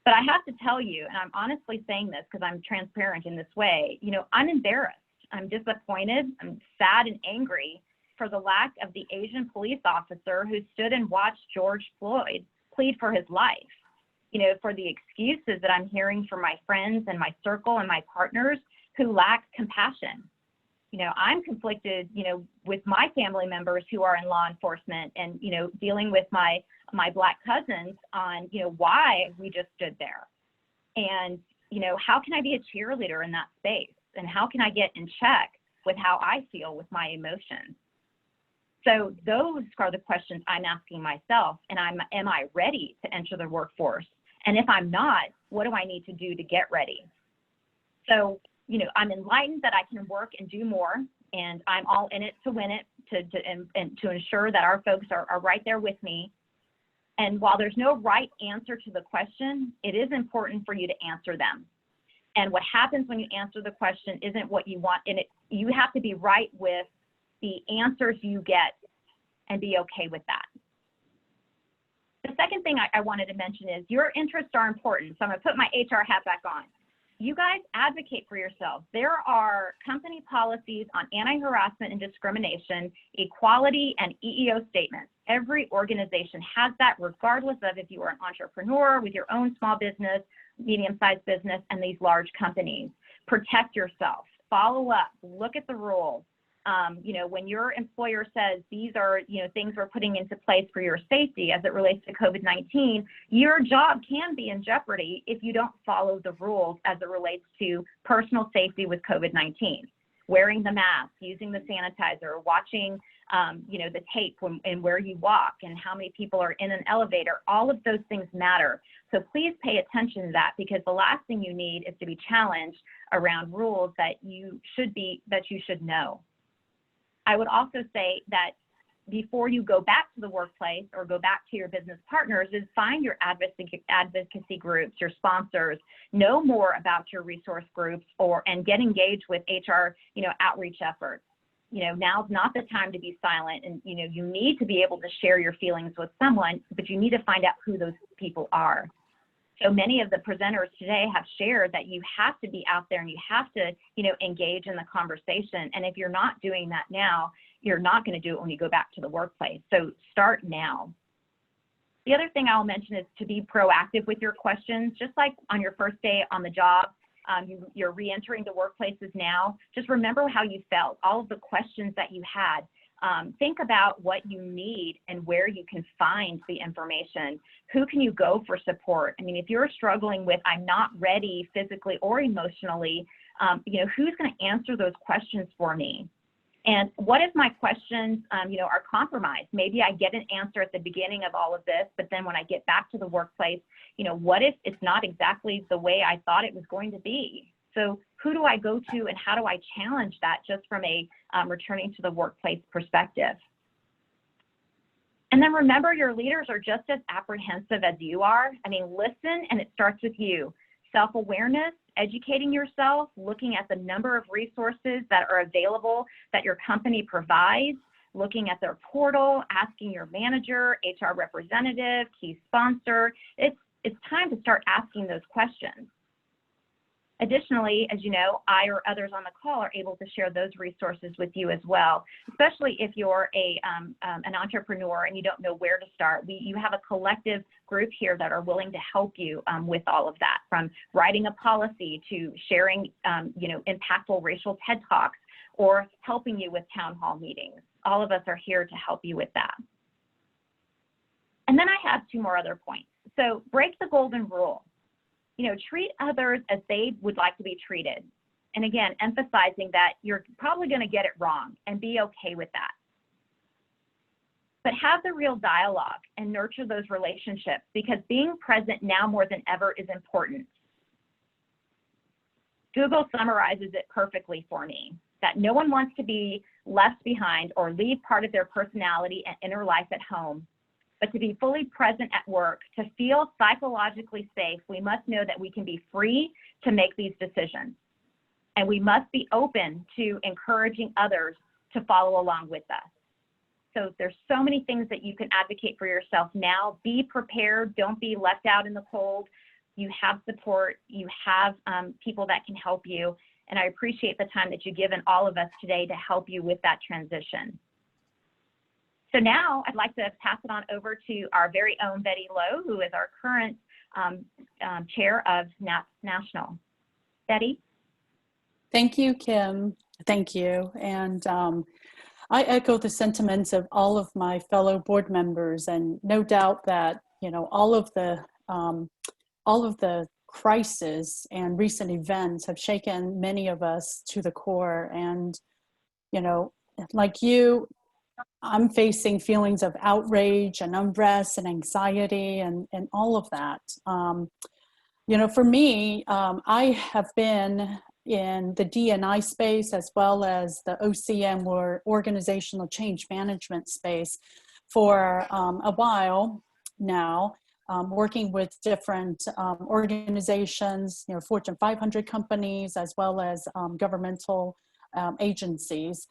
But I have to tell you, and I'm honestly saying this because I'm transparent in this way, I'm embarrassed. I'm disappointed. I'm sad and angry for the lack of the Asian police officer who stood and watched George Floyd plead for his life. For the excuses that I'm hearing from my friends and my circle and my partners who lack compassion. I'm conflicted, with my family members who are in law enforcement and, dealing with my Black cousins on, why we just stood there. And, how can I be a cheerleader in that space? And how can I get in check with how I feel with my emotions? So those are the questions I'm asking myself. And am I ready to enter the workforce? And if I'm not, what do I need to do to get ready? So, I'm enlightened that I can work and do more, and I'm all in it to win it, and to ensure that our folks are right there with me. And while there's no right answer to the question, it is important for you to answer them. And what happens when you answer the question isn't what you want, and you have to be right with the answers you get and be okay with that. The second thing I wanted to mention is your interests are important. So I'm going to put my HR hat back on. You guys advocate for yourselves. There are company policies on anti-harassment and discrimination, equality, and EEO statements. Every organization has that, regardless of if you are an entrepreneur with your own small business, medium-sized business, and these large companies. Protect yourself. Follow up. Look at the rules. When your employer says these are, things we're putting into place for your safety as it relates to COVID-19, your job can be in jeopardy if you don't follow the rules as it relates to personal safety with COVID-19. Wearing the mask, using the sanitizer, watching, the tape and where you walk and how many people are in an elevator, all of those things matter. So please pay attention to that, because the last thing you need is to be challenged around rules that you should know. I would also say that before you go back to the workplace or go back to your business partners is find your advocacy groups, your sponsors, know more about your resource groups, and get engaged with HR, outreach efforts. Now's not the time to be silent, and, you need to be able to share your feelings with someone, but you need to find out who those people are. So many of the presenters today have shared that you have to be out there and you have to, engage in the conversation. And if you're not doing that now, you're not going to do it when you go back to the workplace. So start now. The other thing I'll mention is to be proactive with your questions, just like on your first day on the job. You're re-entering the workplaces now. Just remember how you felt, all of the questions that you had. Think about what you need and where you can find the information. Who can you go for support? I mean, if you're struggling with, I'm not ready physically or emotionally, who's going to answer those questions for me? And what if my questions, are compromised? Maybe I get an answer at the beginning of all of this, but then when I get back to the workplace, what if it's not exactly the way I thought it was going to be? So who do I go to and how do I challenge that just from a returning to the workplace perspective? And then remember, your leaders are just as apprehensive as you are. I mean, listen, and it starts with you. Self-awareness, educating yourself, looking at the number of resources that are available that your company provides, looking at their portal, asking your manager, HR representative, key sponsor. It's time to start asking those questions. Additionally, as you know, I or others on the call are able to share those resources with you as well, especially if you're an entrepreneur and you don't know where to start. You have a collective group here that are willing to help you with all of that, from writing a policy to sharing, impactful racial TED Talks or helping you with town hall meetings. All of us are here to help you with that. And then I have two more other points. So break the golden rule. Treat others as they would like to be treated. And again, emphasizing that you're probably going to get it wrong and be okay with that. But have the real dialogue and nurture those relationships, because being present now more than ever is important. Google summarizes it perfectly for me, that no one wants to be left behind or leave part of their personality and inner life at home. But to be fully present at work, to feel psychologically safe, we must know that we can be free to make these decisions. And we must be open to encouraging others to follow along with us. So there's so many things that you can advocate for yourself now. Be prepared. Don't be left out in the cold. You have support. You have people that can help you. And I appreciate the time that you've given all of us today to help you with that transition. So now I'd like to pass it on over to our very own Betty Lowe, who is our current chair of NAAAP National. Betty? Thank you, Kim. Thank you. And I echo the sentiments of all of my fellow board members, and no doubt that, all of the crisis and recent events have shaken many of us to the core. And, like you, I'm facing feelings of outrage and unrest and anxiety and all of that. For me, I have been in the D&I space as well as the OCM, or organizational change management space, for a while now, working with different organizations, Fortune 500 companies, as well as governmental agencies.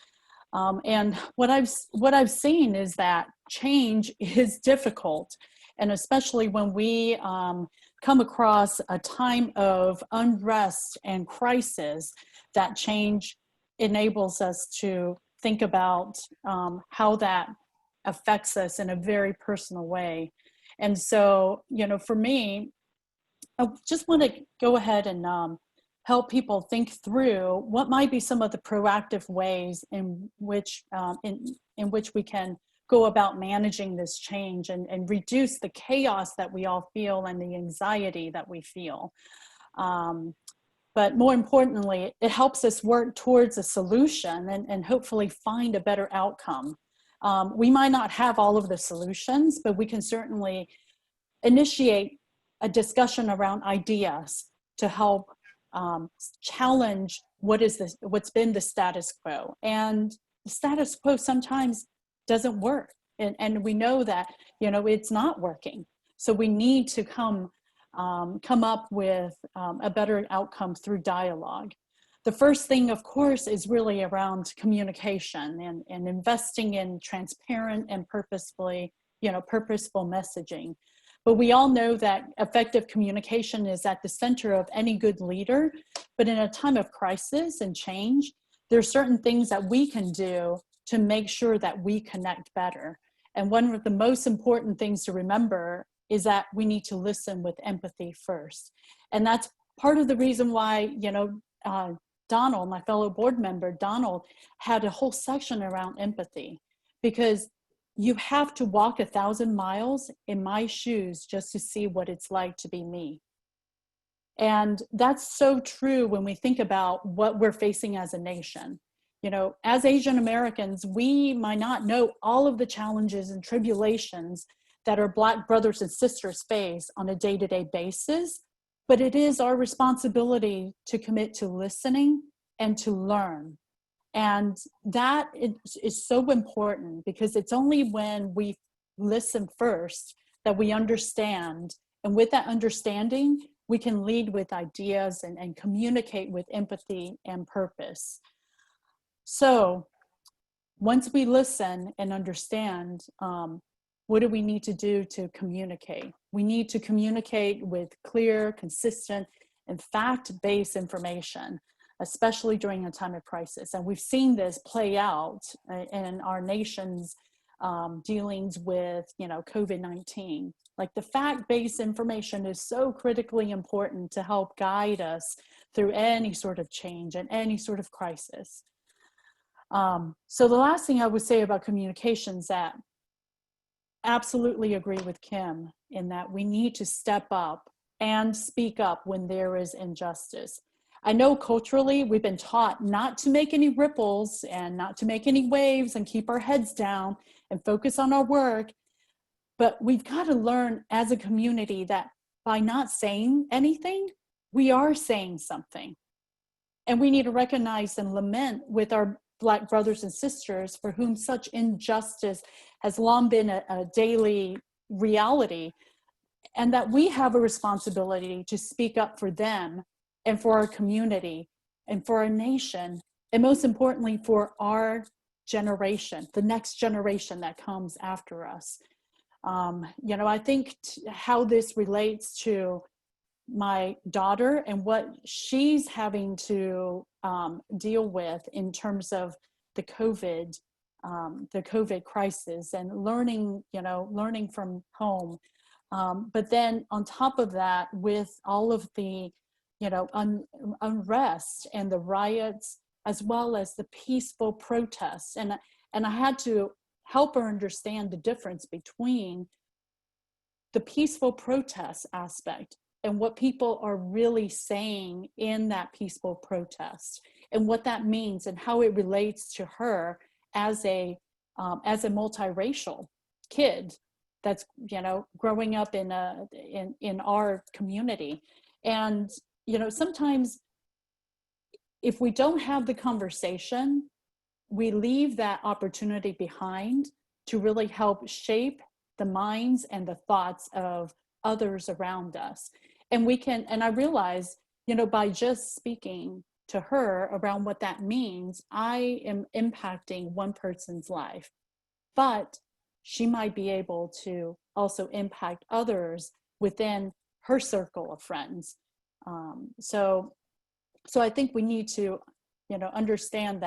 And what I've seen is that change is difficult, and especially when we come across a time of unrest and crisis, that change enables us to think about how that affects us in a very personal way. And so, for me, I just want to go ahead and help people think through what might be some of the proactive ways in which we can go about managing this change and reduce the chaos that we all feel and the anxiety that we feel. But more importantly, it helps us work towards a solution and hopefully find a better outcome. We might not have all of the solutions, but we can certainly initiate a discussion around ideas to help challenge what's been the status quo. And the status quo sometimes doesn't work. And we know that, it's not working. So we need to come up with a better outcome through dialogue. The first thing, of course, is really around communication and investing in transparent and purposeful messaging. But we all know that effective communication is at the center of any good leader. But in a time of crisis and change, there are certain things that we can do to make sure that we connect better. And one of the most important things to remember is that we need to listen with empathy first. And that's part of the reason why, Donald, my fellow board member, Donald, had a whole section around empathy, because you have to walk 1,000 miles in my shoes just to see what it's like to be me. And that's so true when we think about what we're facing as a nation. As Asian Americans, we might not know all of the challenges and tribulations that our Black brothers and sisters face on a day-to-day basis, but it is our responsibility to commit to listening and to learn. And that is so important, because it's only when we listen first that we understand. And with that understanding, we can lead with ideas and communicate with empathy and purpose. So once we listen and understand, what do we need to do to communicate? We need to communicate with clear, consistent, and fact-based information, especially during a time of crisis. And we've seen this play out in our nation's dealings with, COVID-19. Like, the fact-based information is so critically important to help guide us through any sort of change and any sort of crisis. So the last thing I would say about communications, that absolutely agree with Kim in that we need to step up and speak up when there is injustice. I know culturally we've been taught not to make any ripples and not to make any waves and keep our heads down and focus on our work. But we've got to learn as a community that by not saying anything, we are saying something. And we need to recognize and lament with our Black brothers and sisters for whom such injustice has long been a daily reality, and that we have a responsibility to speak up for them and for our community and for our nation, and most importantly for our generation, the next generation that comes after us. I think how this relates to my daughter and what she's having to deal with in terms of the COVID crisis and learning from home. But then on top of that, with all of the, unrest and the riots, as well as the peaceful protests. And I had to help her understand the difference between the peaceful protest aspect and what people are really saying in that peaceful protest, and what that means and how it relates to her as a multiracial kid that's growing up in our community. And sometimes if we don't have the conversation, we leave that opportunity behind to really help shape the minds and the thoughts of others around us. And I realize, by just speaking to her around what that means, I am impacting one person's life, but she might be able to also impact others within her circle of friends. So I think we need to, understand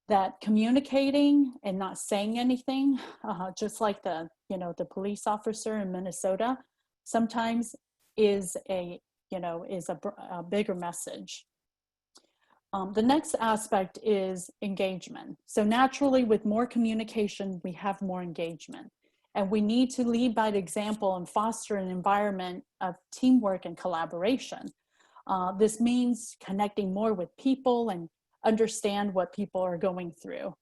that communicating and not saying anything, just like the police officer in Minnesota, sometimes is a bigger message. The next aspect is engagement. So naturally, with more communication, we have more engagement. And we need to lead by example and foster an environment of teamwork and collaboration. This means connecting more with people and understand what people are going through.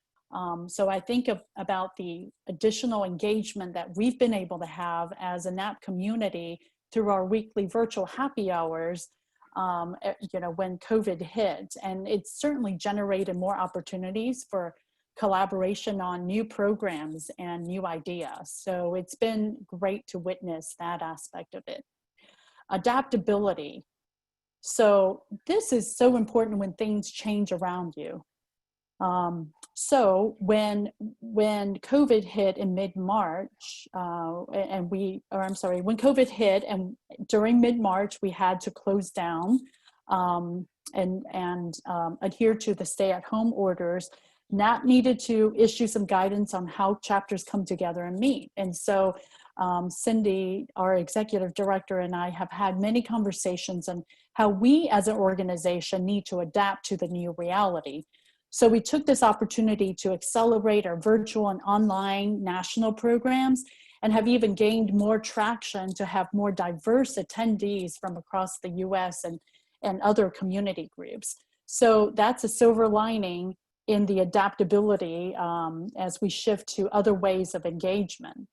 So I think about the additional engagement that we've been able to have as a NAAAP community through our weekly virtual happy hours, when COVID hit. And it's certainly generated more opportunities for collaboration on new programs and new ideas. So it's been great to witness that aspect of it. Adaptability. So this is so important when things change around you. So when COVID hit in mid-March, when COVID hit and during mid-March, we had to close down and adhere to the stay-at-home orders. NAAAP needed to issue some guidance on how chapters come together and meet. And so Cindy, our executive director, and I have had many conversations on how we as an organization need to adapt to the new reality. So we took this opportunity to accelerate our virtual and online national programs and have even gained more traction to have more diverse attendees from across the US and other community groups. So that's a silver lining in the adaptability as we shift to other ways of engagement.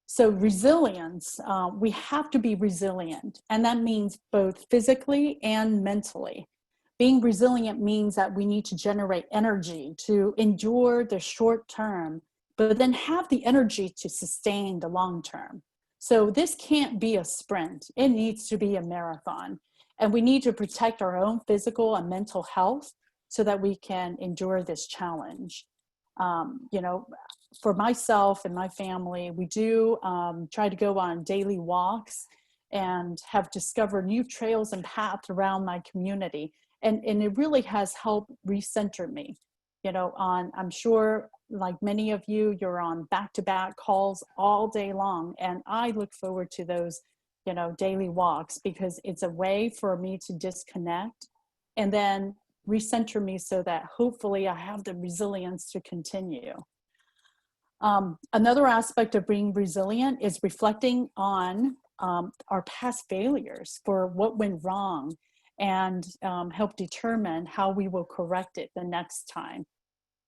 So resilience, we have to be resilient, and that means both physically and mentally. Being resilient means that we need to generate energy to endure the short term, but then have the energy to sustain the long term. So this can't be a sprint, it needs to be a marathon. And we need to protect our own physical and mental health so that we can endure this challenge. You know, for myself and my family, we do try to go on daily walks and have discovered new trails and paths around my community. And it really has helped recenter me. You know, I'm sure like many of you, you're on back-to-back calls all day long. And I look forward to those, you know, daily walks because it's a way for me to disconnect and then recenter me so that hopefully I have the resilience to continue. Another aspect of being resilient is reflecting on our past failures for what went wrong and help determine how we will correct it the next time.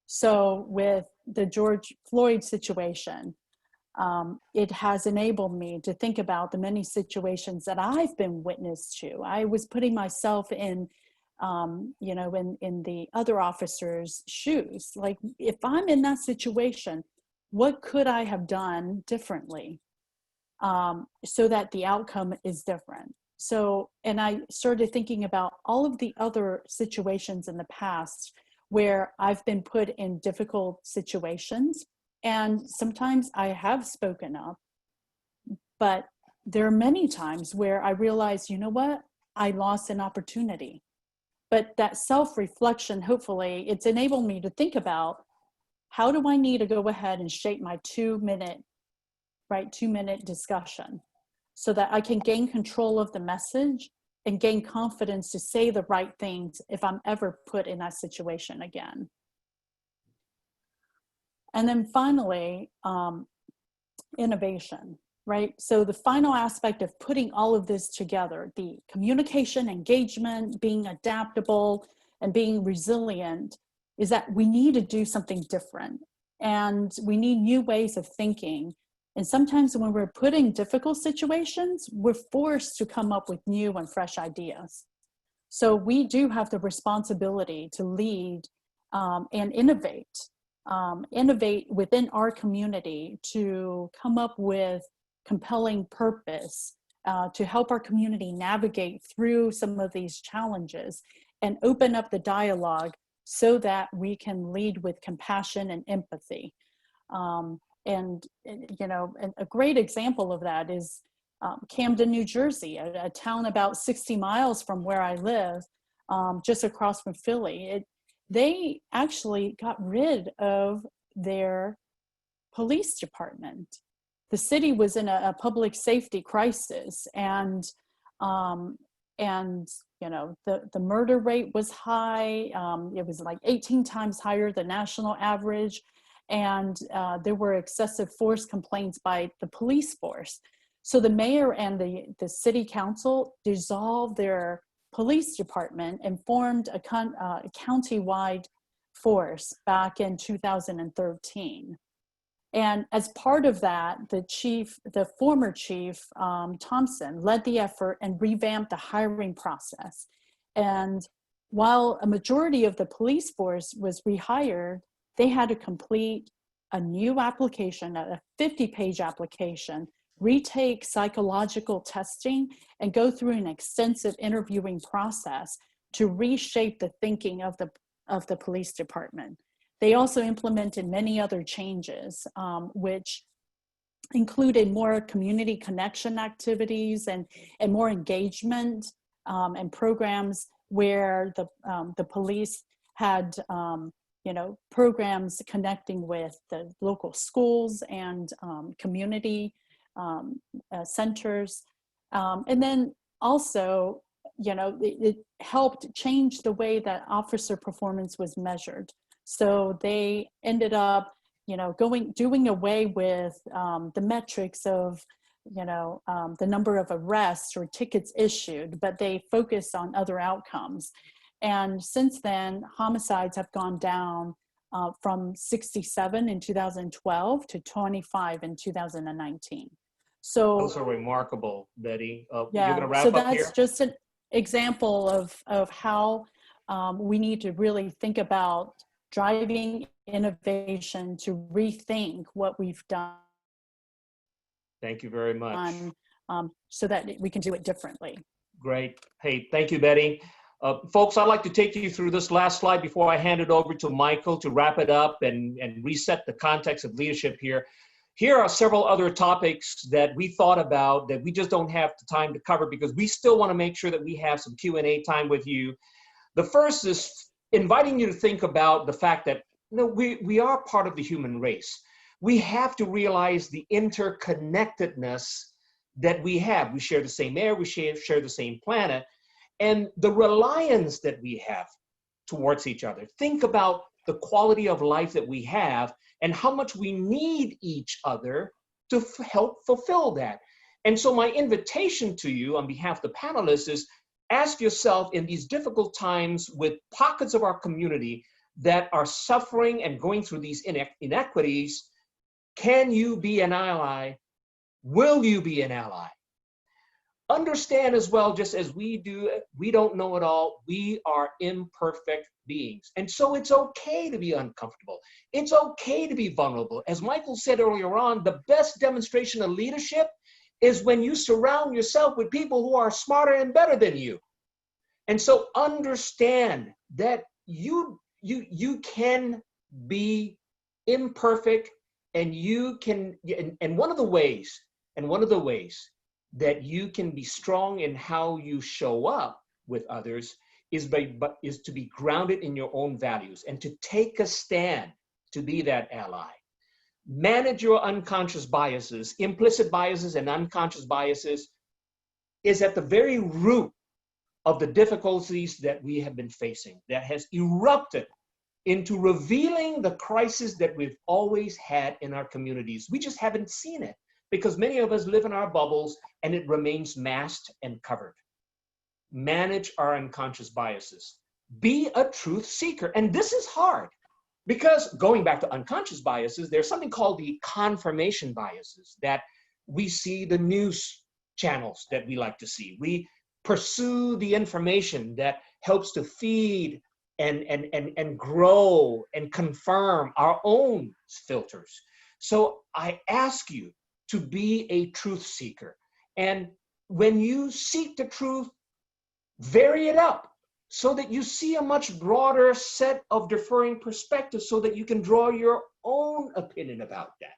So with the George Floyd situation, it has enabled me to think about the many situations that I've been witness to. I was putting myself in, you know, in the other officer's shoes. Like, if I'm in that situation, what could I have done differently so that the outcome is different? So, and I started thinking about all of the other situations in the past where I've been put in difficult situations. And sometimes I have spoken up, but there are many times where I realized, you know what, I lost an opportunity. But that self-reflection, hopefully, it's enabled me to think about how do I need to go ahead and shape my 2-minute discussion so that I can gain control of the message and gain confidence to say the right things if I'm ever put in that situation again. And then finally, innovation, right? So the final aspect of putting all of this together, the communication, engagement, being adaptable, and being resilient, is that we need to do something different. And we need new ways of thinking. And sometimes when we're put in difficult situations, we're forced to come up with new and fresh ideas. So we do have the responsibility to lead and innovate within our community to come up with compelling purpose to help our community navigate through some of these challenges and open up the dialogue so that we can lead with compassion and empathy. And you know, a great example of that is Camden, New Jersey, a town about 60 miles from where I live, just across from Philly. They actually got rid of their police department. The city was in a public safety crisis, and you know, the murder rate was high. It was like 18 times higher than national average. And there were excessive force complaints by the police force. So the mayor and the city council dissolved their police department and formed a county-wide force back in 2013. And as part of that, the former chief, Thompson, led the effort and revamped the hiring process. And while a majority of the police force was rehired, they had to complete a new application, a 50-page application, retake psychological testing, and go through an extensive interviewing process to reshape the thinking of the police department. They also implemented many other changes, which included more community connection activities and more engagement and programs where the police had you know, programs connecting with the local schools and community centers. And then also, you know, it helped change the way that officer performance was measured. So they ended up, you know, doing away with the metrics of, you know, the number of arrests or tickets issued, but they focused on other outcomes. And since then, homicides have gone down from 67 in 2012 to 25 in 2019. So those are remarkable, Betty. yeah, You're going to wrap so up that's here? just an example of how we need to really think about driving innovation to rethink what we've done. Thank you very much. So that we can do it differently. Great. Hey, thank you, Betty. Folks, I'd like to take you through this last slide before I hand it over to Michael to wrap it up and reset the context of leadership here. Here are several other topics that we thought about that we just don't have the time to cover because we still want to make sure that we have some Q&A time with you. The first is inviting you to think about the fact that we are part of the human race. We have to realize the interconnectedness that we have. We share the same air, we share the same planet, and the reliance that we have towards each other. Think about the quality of life that we have and how much we need each other to help fulfill that. And so my invitation to you on behalf of the panelists is ask yourself in these difficult times with pockets of our community that are suffering and going through these inequities, can you be an ally? Will you be an ally? Understand as well, just as we do, we don't know it all. We are imperfect beings. And so it's okay to be uncomfortable. It's okay to be vulnerable. As Michael said earlier on, the best demonstration of leadership is when you surround yourself with people who are smarter and better than you. And so understand that you can be imperfect, and you can, and one of the ways that you can be strong in how you show up with others is to be grounded in your own values and to take a stand to be that ally. Manage your unconscious biases. Implicit biases and unconscious biases is at the very root of the difficulties that we have been facing, that has erupted into revealing the crisis that we've always had in our communities. We just haven't seen it because many of us live in our bubbles and it remains masked and covered. Manage our unconscious biases. Be a truth seeker. And this is hard because going back to unconscious biases, there's something called the confirmation biases that we see the news channels that we like to see. We pursue the information that helps to feed and grow and confirm our own filters. So I ask you to be a truth seeker. And when you seek the truth, vary it up so that you see a much broader set of differing perspectives so that you can draw your own opinion about that.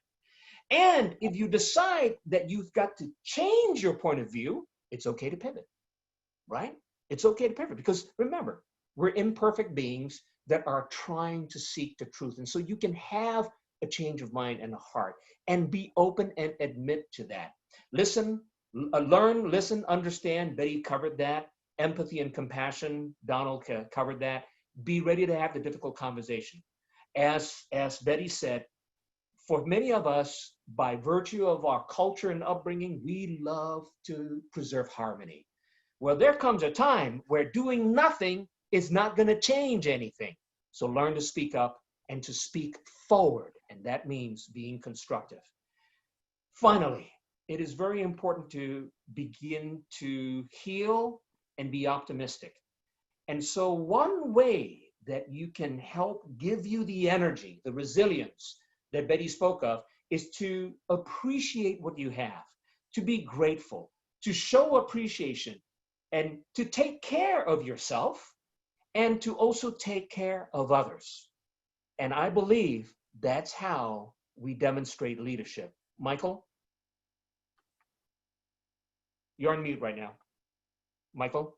And if you decide that you've got to change your point of view, it's okay to pivot, right? It's okay to pivot because remember, we're imperfect beings that are trying to seek the truth. And so you can have a change of mind and a heart and be open and admit to that. Listen, learn, listen, understand. Betty covered that. Empathy and compassion, Donald covered that. Be ready to have the difficult conversation. As Betty said, for many of us, by virtue of our culture and upbringing, we love to preserve harmony. Well, there comes a time where doing nothing is not going to change anything. So learn to speak up and to speak forward, and that means being constructive. Finally, it is very important to begin to heal and be optimistic. And so one way that you can help give you the energy, the resilience that Betty spoke of, is to appreciate what you have, to be grateful, to show appreciation, and to take care of yourself, and to also take care of others. And I believe that's how we demonstrate leadership. Michael? You're on mute right now. Michael?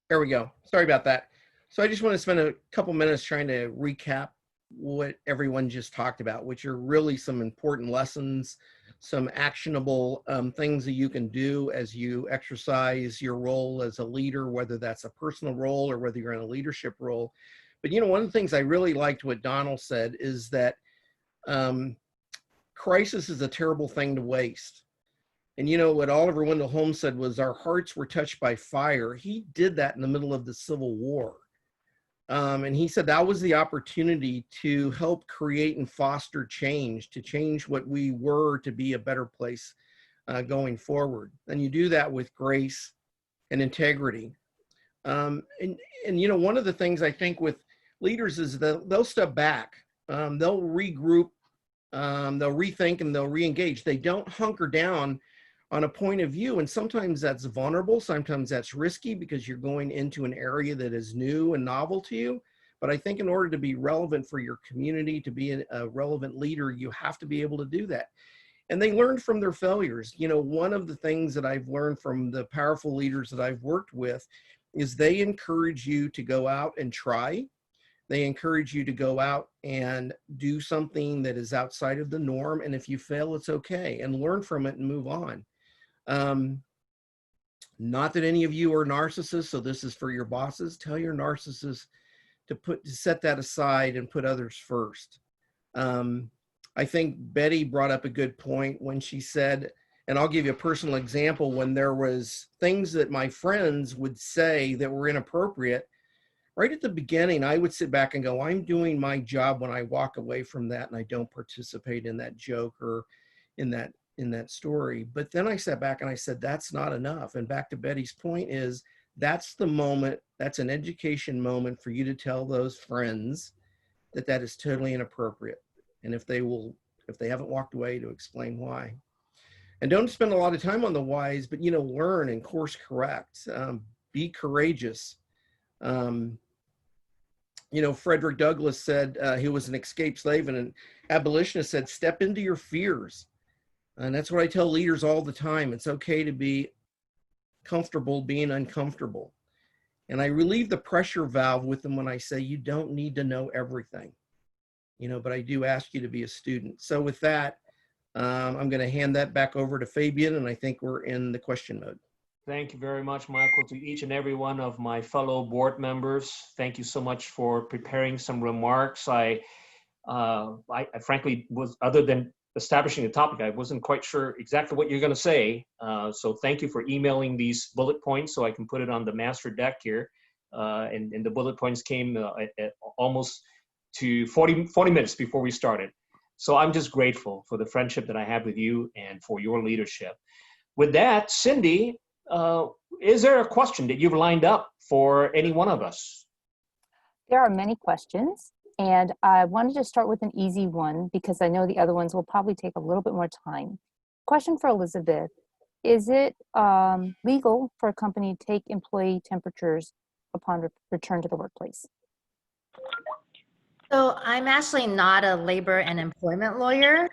There we go. Sorry about that. So I just want to spend a couple minutes trying to recap what everyone just talked about, which are really some important lessons, some actionable things that you can do as you exercise your role as a leader, whether that's a personal role or whether you're in a leadership role. But, you know, one of the things I really liked what Donald said is that crisis is a terrible thing to waste. And, you know, what Oliver Wendell Holmes said was our hearts were touched by fire. He did that in the middle of the Civil War. And he said that was the opportunity to help create and foster change, to change what we were to be a better place going forward. And you do that with grace and integrity. And you know, one of the things I think with leaders is that they'll step back, they'll regroup, they'll rethink, and they'll re-engage. They don't hunker down on a point of view. And sometimes that's vulnerable. Sometimes that's risky because you're going into an area that is new and novel to you. But I think in order to be relevant for your community, to be a relevant leader, you have to be able to do that. And they learned from their failures. You know, one of the things that I've learned from the powerful leaders that I've worked with is they encourage you to go out and try. They encourage you to go out and do something that is outside of the norm. And if you fail, it's okay, and learn from it and move on. Not that any of you are narcissists, so this is for your bosses. Tell your narcissists to set that aside and put others first. I think Betty brought up a good point when she said, and I'll give you a personal example, when there was things that my friends would say that were inappropriate, right at the beginning, I would sit back and go, I'm doing my job when I walk away from that and I don't participate in that joke or in that story. But then I sat back and I said, that's not enough. And back to Betty's point is, that's the moment, that's an education moment for you to tell those friends that that is totally inappropriate. And if they haven't walked away, to explain why. And don't spend a lot of time on the whys, but, you know, learn and course correct. Be courageous. You know, Frederick Douglass said he was an escaped slave, and an abolitionist said, step into your fears. And that's what I tell leaders all the time. It's okay to be comfortable being uncomfortable. And I relieve the pressure valve with them when I say, you don't need to know everything, you know, but I do ask you to be a student. So with that, I'm going to hand that back over to Fabian, and I think we're in the question mode. Thank you very much, Michael. To each and every one of my fellow board members, thank you so much for preparing some remarks. I frankly was, other than establishing the topic, I wasn't quite sure exactly what you're going to say. So thank you for emailing these bullet points so I can put it on the master deck here. And the bullet points came at almost to 40 minutes before we started. So I'm just grateful for the friendship that I have with you and for your leadership. With that, Cindy, is there a question that you've lined up for any one of us? There are many questions, and I wanted to start with an easy one because I know the other ones will probably take a little bit more time. Question for Elizabeth: is it legal for a company to take employee temperatures upon return to the workplace? So I'm actually not a labor and employment lawyer,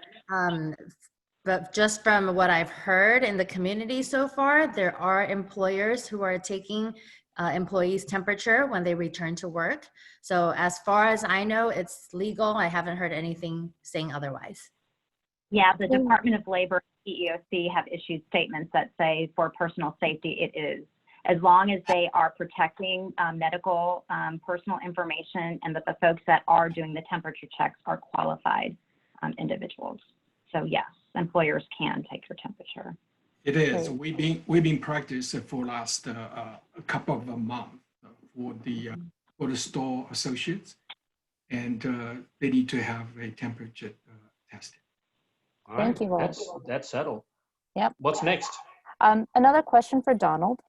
but just from what I've heard in the community so far, there are employers who are taking employees' temperature when they return to work. So as far as I know, it's legal. I haven't heard anything saying otherwise. Yeah, the Department of Labor, EEOC, have issued statements that say for personal safety, it is. As long as they are protecting medical personal information, and that the folks that are doing the temperature checks are qualified individuals. So yes, employers can take your temperature. It is. We've been practicing for last a couple of months for the store associates, and they need to have a temperature tested. All right. Thank you, Rob. That's settled. Yep. What's next? Another question for Donald.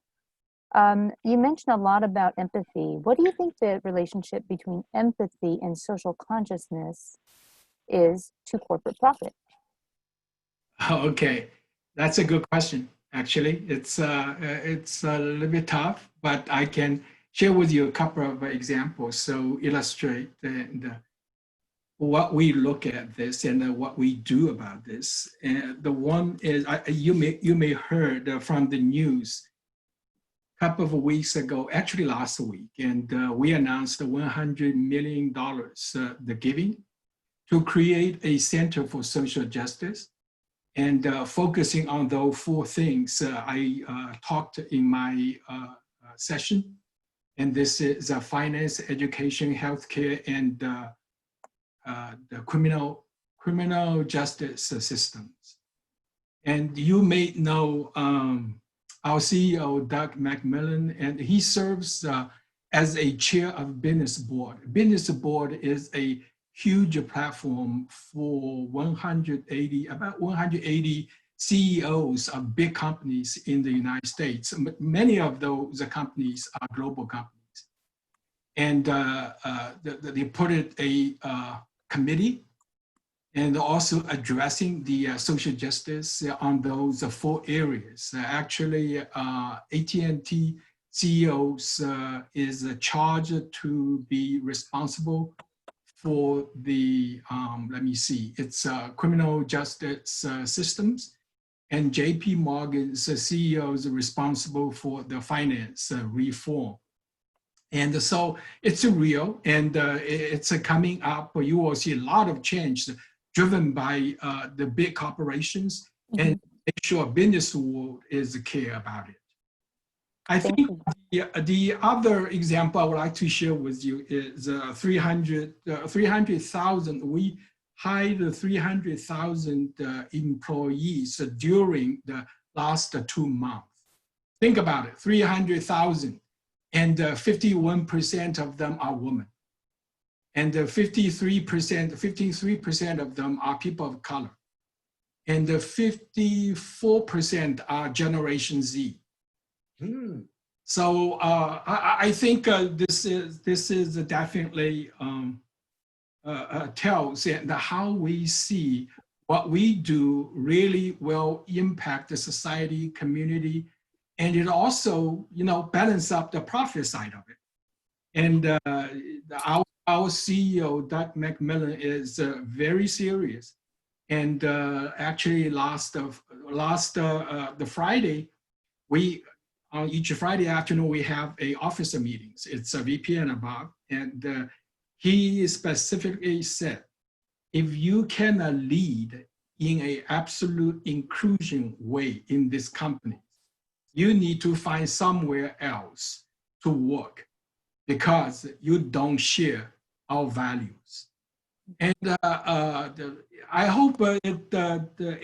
You mentioned a lot about empathy. What do you think the relationship between empathy and social consciousness is to corporate profit? Okay, that's a good question. Actually, it's a little bit tough, but I can share with you a couple of examples so illustrate what we look at this and what we do about this. And the one is you may heard from the news a couple of weeks ago, actually last week, and we announced the $100 million the giving to create a Center for Social Justice, and focusing on those four things I talked in my session. And this is finance, education, healthcare, and the criminal justice systems. And you may know our CEO, Doug McMillan, and he serves as a chair of Business Board. Business Board is a huge platform for about 180 CEOs of big companies in the United States. Many of those companies are global companies. And they put it a committee, and also addressing the social justice on those 4 areas. Actually, AT&T CEOs is charged to be responsible for the, let me see, it's criminal justice systems, and JP Morgan's CEO is responsible for the finance reform. And so it's real, and it's coming up. You will see a lot of change driven by the big corporations, and make sure business world is care about it. I think the other example I would like to share with you is 300,000. We hired 300,000 employees during the last 2 months. Think about it, 300,000, and 51% of them are women. And 53% of them are people of color. And 54% are Generation Z. So I think this is definitely tells how we see what we do really will impact the society, community, and it also, balance up the profit side of it. And our CEO, Doug McMillan, is very serious. And actually, the Friday, on each Friday afternoon, we have officer meetings. It's a VP and above. And he specifically said, if you can lead in an absolute inclusion way in this company, you need to find somewhere else to work because you don't share our values. And I hope it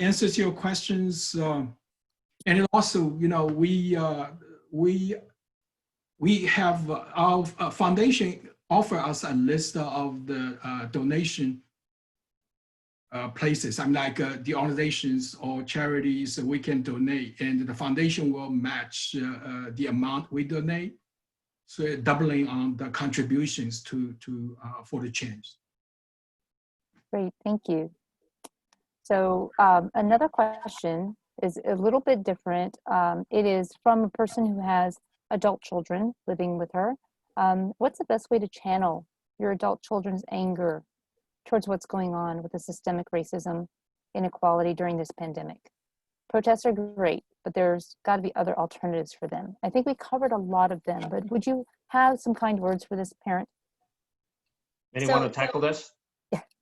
answers your questions. And it also, we have our foundation offer us a list of the donation places. I'm like the organizations or charities we can donate, and the foundation will match the amount we donate. So doubling on the contributions for the change. Great, thank you. So another question is a little bit different. It is from a person who has adult children living with her. What's the best way to channel your adult children's anger towards what's going on with the systemic racism, inequality during this pandemic? Protests are great, but there's got to be other alternatives for them. I think we covered a lot of them, but would you have some kind words for this parent? Anyone want to tackle this?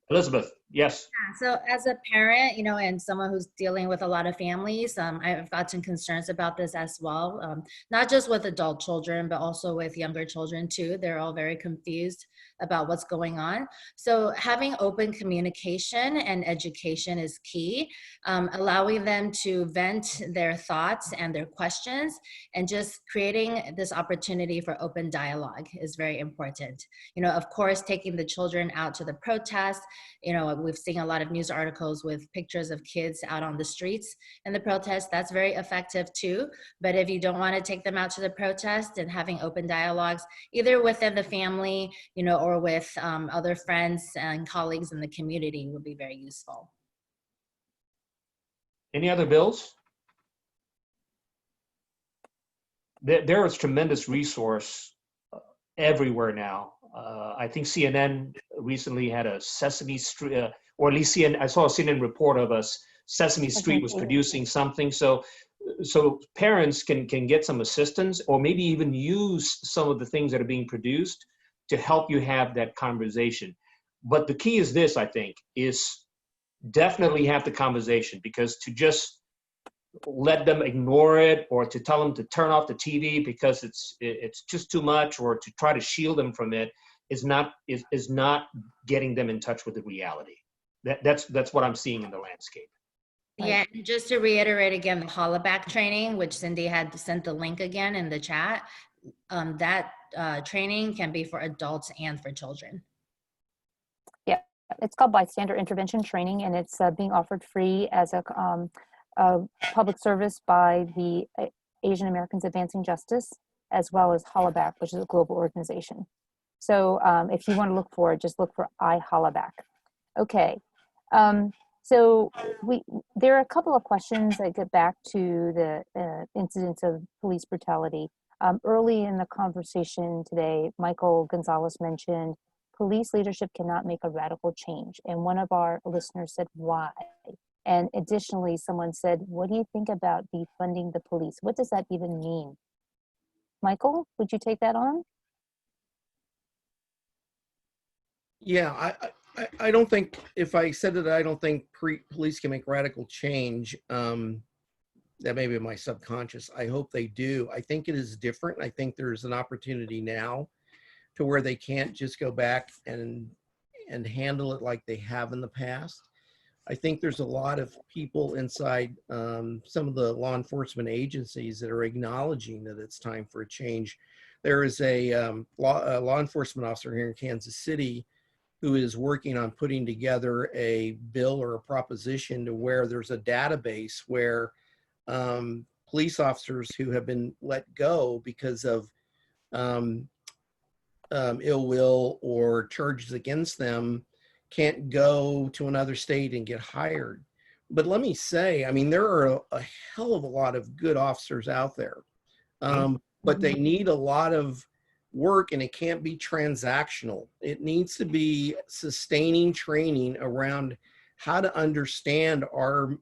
Elizabeth, yes. So as a parent, and someone who's dealing with a lot of families, I've gotten concerns about this as well, not just with adult children, but also with younger children too. They're all very confused about what's going on. So having open communication and education is key, allowing them to vent their thoughts and their questions, and just creating this opportunity for open dialogue is very important. Of course, taking the children out to the protest. We've seen a lot of news articles with pictures of kids out on the streets in the protest. That's very effective too. But if you don't want to take them out to the protest, and having open dialogues, either within the family, or with other friends and colleagues in the community, would be very useful. Any other bills? There is tremendous resource everywhere now. I think CNN recently had a Sesame Street, or at least I saw a CNN report of us. Sesame Street was producing something, so parents can get some assistance, or maybe even use some of the things that are being produced to help you have that conversation. But the key is this, I think, is definitely have the conversation, because to just let them ignore it, or to tell them to turn off the TV because it's just too much, or to try to shield them from it, is not getting them in touch with the reality. That's what I'm seeing in the landscape. Yeah, and just to reiterate again, the hollaback training, which Cindy had sent the link again in the chat, that training can be for adults and for children. Yeah, it's called bystander intervention training, and it's being offered free as a public service by the Asian Americans Advancing Justice, as well as Hollaback, which is a global organization. So if you want to look for it, just look for iHollaback. Okay, So there are a couple of questions that get back to the incidents of police brutality. Early in the conversation today, Michael Gonzalez mentioned police leadership cannot make a radical change. And one of our listeners said, why? And additionally, someone said, what do you think about defunding the police? What does that even mean? Michael, would you take that on? Yeah, I don't think, if I said that I don't think police can make radical change, that may be my subconscious. I hope they do. I think it is different. I think there's an opportunity now to where they can't just go back and handle it like they have in the past. I think there's a lot of people inside some of the law enforcement agencies that are acknowledging that it's time for a change. There is a law enforcement officer here in Kansas City who is working on putting together a bill or a proposition to where there's a database where police officers who have been let go because of ill will or charges against them can't go to another state and get hired. But let me say, I mean, there are a hell of a lot of good officers out there, but they need a lot of work, and it can't be transactional. It needs to be sustaining training around how to understand our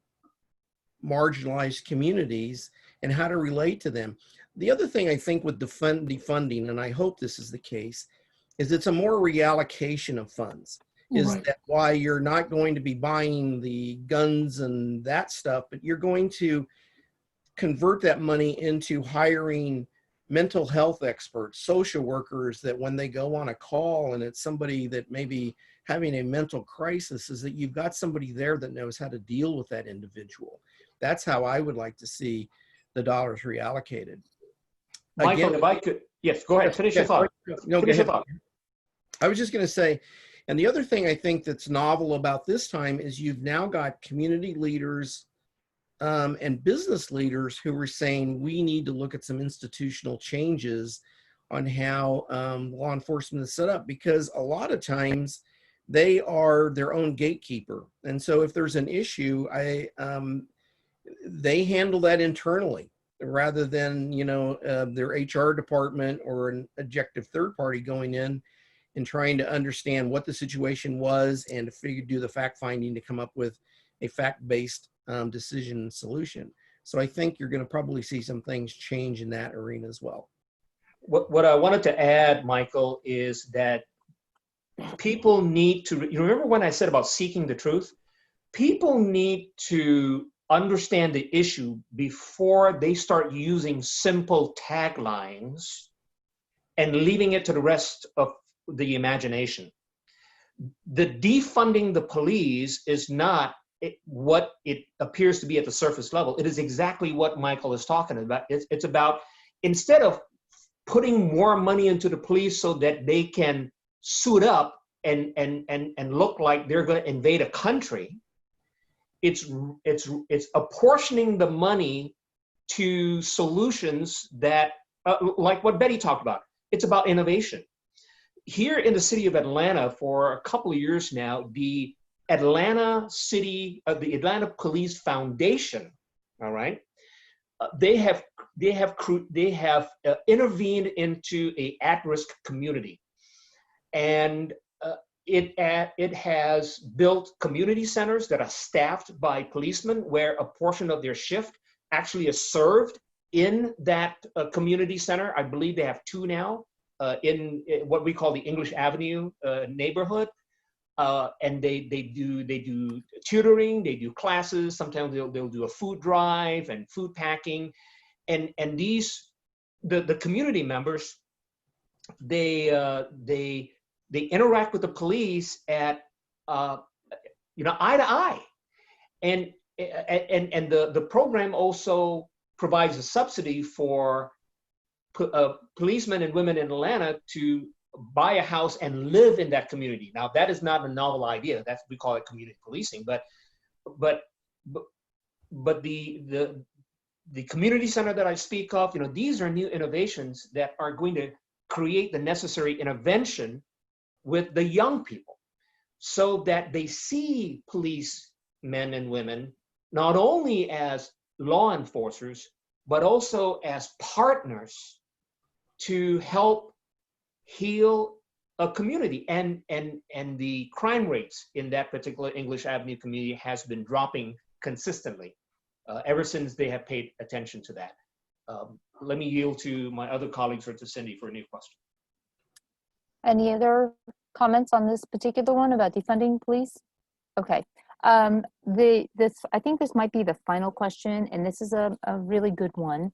marginalized communities and how to relate to them. The other thing I think with defunding, and I hope this is the case, is it's a more reallocation of funds. Is that why you're not going to be buying the guns and that stuff, but you're going to convert that money into hiring mental health experts, social workers, that when they go on a call and it's somebody that may be having a mental crisis, is that you've got somebody there that knows how to deal with that individual. That's how I would like to see the dollars reallocated. Michael, Again, if I could, yes, go ahead, finish your thought. No, Finish go your ahead. thought. I was just going to say, and the other thing I think that's novel about this time is you've now got community leaders and business leaders who are saying we need to look at some institutional changes on how law enforcement is set up, because a lot of times they are their own gatekeeper. And so if there's an issue, they handle that internally rather than, their HR department or an objective third party going in and trying to understand what the situation was and to do the fact finding to come up with a fact-based decision and solution. So I think you're going to probably see some things change in that arena as well. What I wanted to add, Michael, is that people need to, you remember when I said about seeking the truth? People need to understand the issue before they start using simple taglines and leaving it to the rest of the imagination. The defunding the police is not what it appears to be at the surface level. It is exactly what Michael is talking about. It's about, instead of putting more money into the police so that they can suit up and look like they're going to invade a country, it's apportioning the money to solutions that, like what Betty talked about. It's about innovation. Here in the city of Atlanta, for a couple of years now, the Atlanta Police Foundation, all right, they have intervened into a at-risk community, and it has built community centers that are staffed by policemen, where a portion of their shift actually is served in that community center. I believe they have 2 now in what we call the English Avenue neighborhood. And they do tutoring, they do classes. Sometimes they'll do a food drive and food packing, and these the community members, they interact with the police at eye to eye, and the program also provides a subsidy for policemen and women in Atlanta to buy a house and live in that community. Now, that is not a novel idea. We call it community policing. But the community center that I speak of, these are new innovations that are going to create the necessary intervention with the young people. so that they see police men and women not only as law enforcers, but also as partners to help heal a community. And the crime rates in that particular English Avenue community has been dropping consistently ever since they have paid attention to that. Let me yield to my other colleagues or to Cindy for a new question. Any other comments on this particular one about defunding police? Okay. I think this might be the final question, and this is a really good one.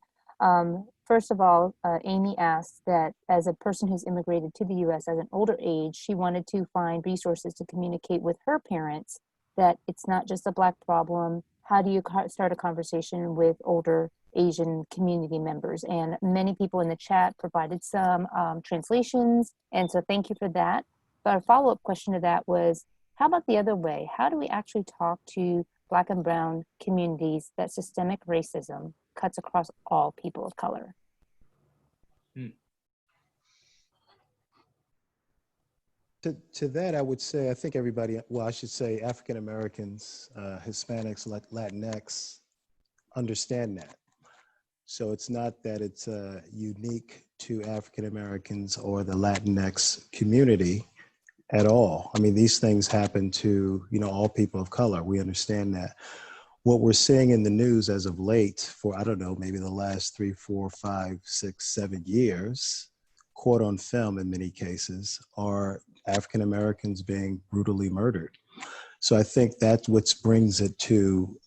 First of all, Amy asked that as a person who's immigrated to the US at an older age, she wanted to find resources to communicate with her parents that it's not just a Black problem. How do you start a conversation with older Asian community members? And many people in the chat provided some translations, and so thank you for that. But a follow-up question to that was, how about the other way? How do we actually talk to Black and brown communities that systemic racism cuts across all people of color? To that, I would say, I think everybody, well, I should say African Americans, Hispanics, Latinx understand that. So it's not that it's unique to African Americans or the Latinx community at all. I mean, these things happen to, all people of color. We understand that. What we're seeing in the news as of late for, I don't know, maybe the last 3, 4, 5, 6, 7 years, caught on film in many cases, are African Americans being brutally murdered. So I think that's what brings it to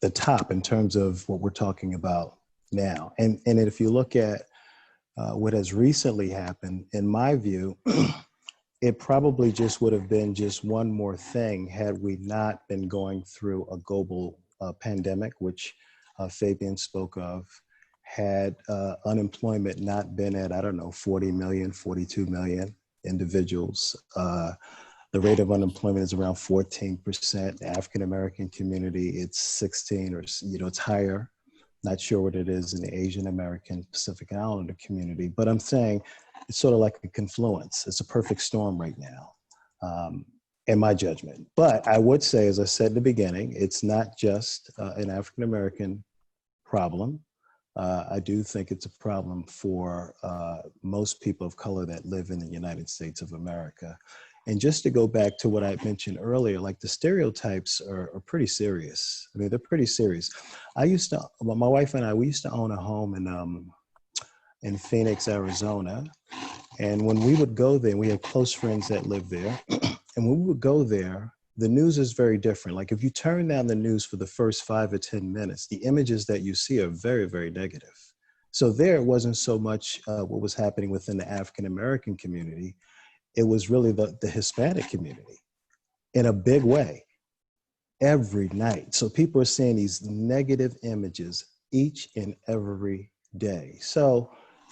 the top in terms of what we're talking about now. And if you look at what has recently happened, in my view, it probably just would have been just one more thing had we not been going through a global pandemic, which Fabian spoke of, had unemployment not been at, I don't know, 40 million, 42 million individuals. The rate of unemployment is around 14%. The African-American community, it's 16 or, it's higher. Not sure what it is in the Asian American Pacific Islander community, but I'm saying it's sort of like a confluence. It's a perfect storm right now, in my judgment. But I would say, as I said in the beginning, it's not just an African-American problem. I do think it's a problem for most people of color that live in the United States of America. And just to go back to what I mentioned earlier, like the stereotypes are pretty serious. I mean, they're pretty serious. My wife and I, we used to own a home in Phoenix, Arizona. And when we would go there, we had close friends that lived there. And when we would go there, the news is very different. Like if you turn down the news for the first 5 or 10 minutes, the images that you see are very, very negative. So there, it wasn't so much what was happening within the African-American community. It was really the Hispanic community in a big way every night. So people are seeing these negative images each and every day. So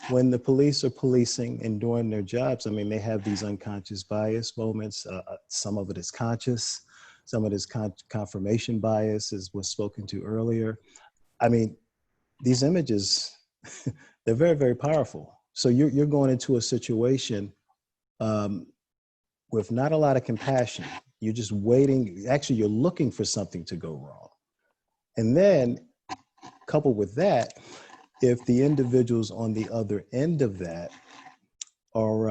when the police are policing and doing their jobs, I mean, they have these unconscious bias moments. Some of it is conscious. Some of it is confirmation bias, as was spoken to earlier. I mean, these images, they're very, very powerful. So you're going into a situation with not a lot of compassion. You're just waiting. Actually, you're looking for something to go wrong. And then coupled with that, if the individuals on the other end of that are,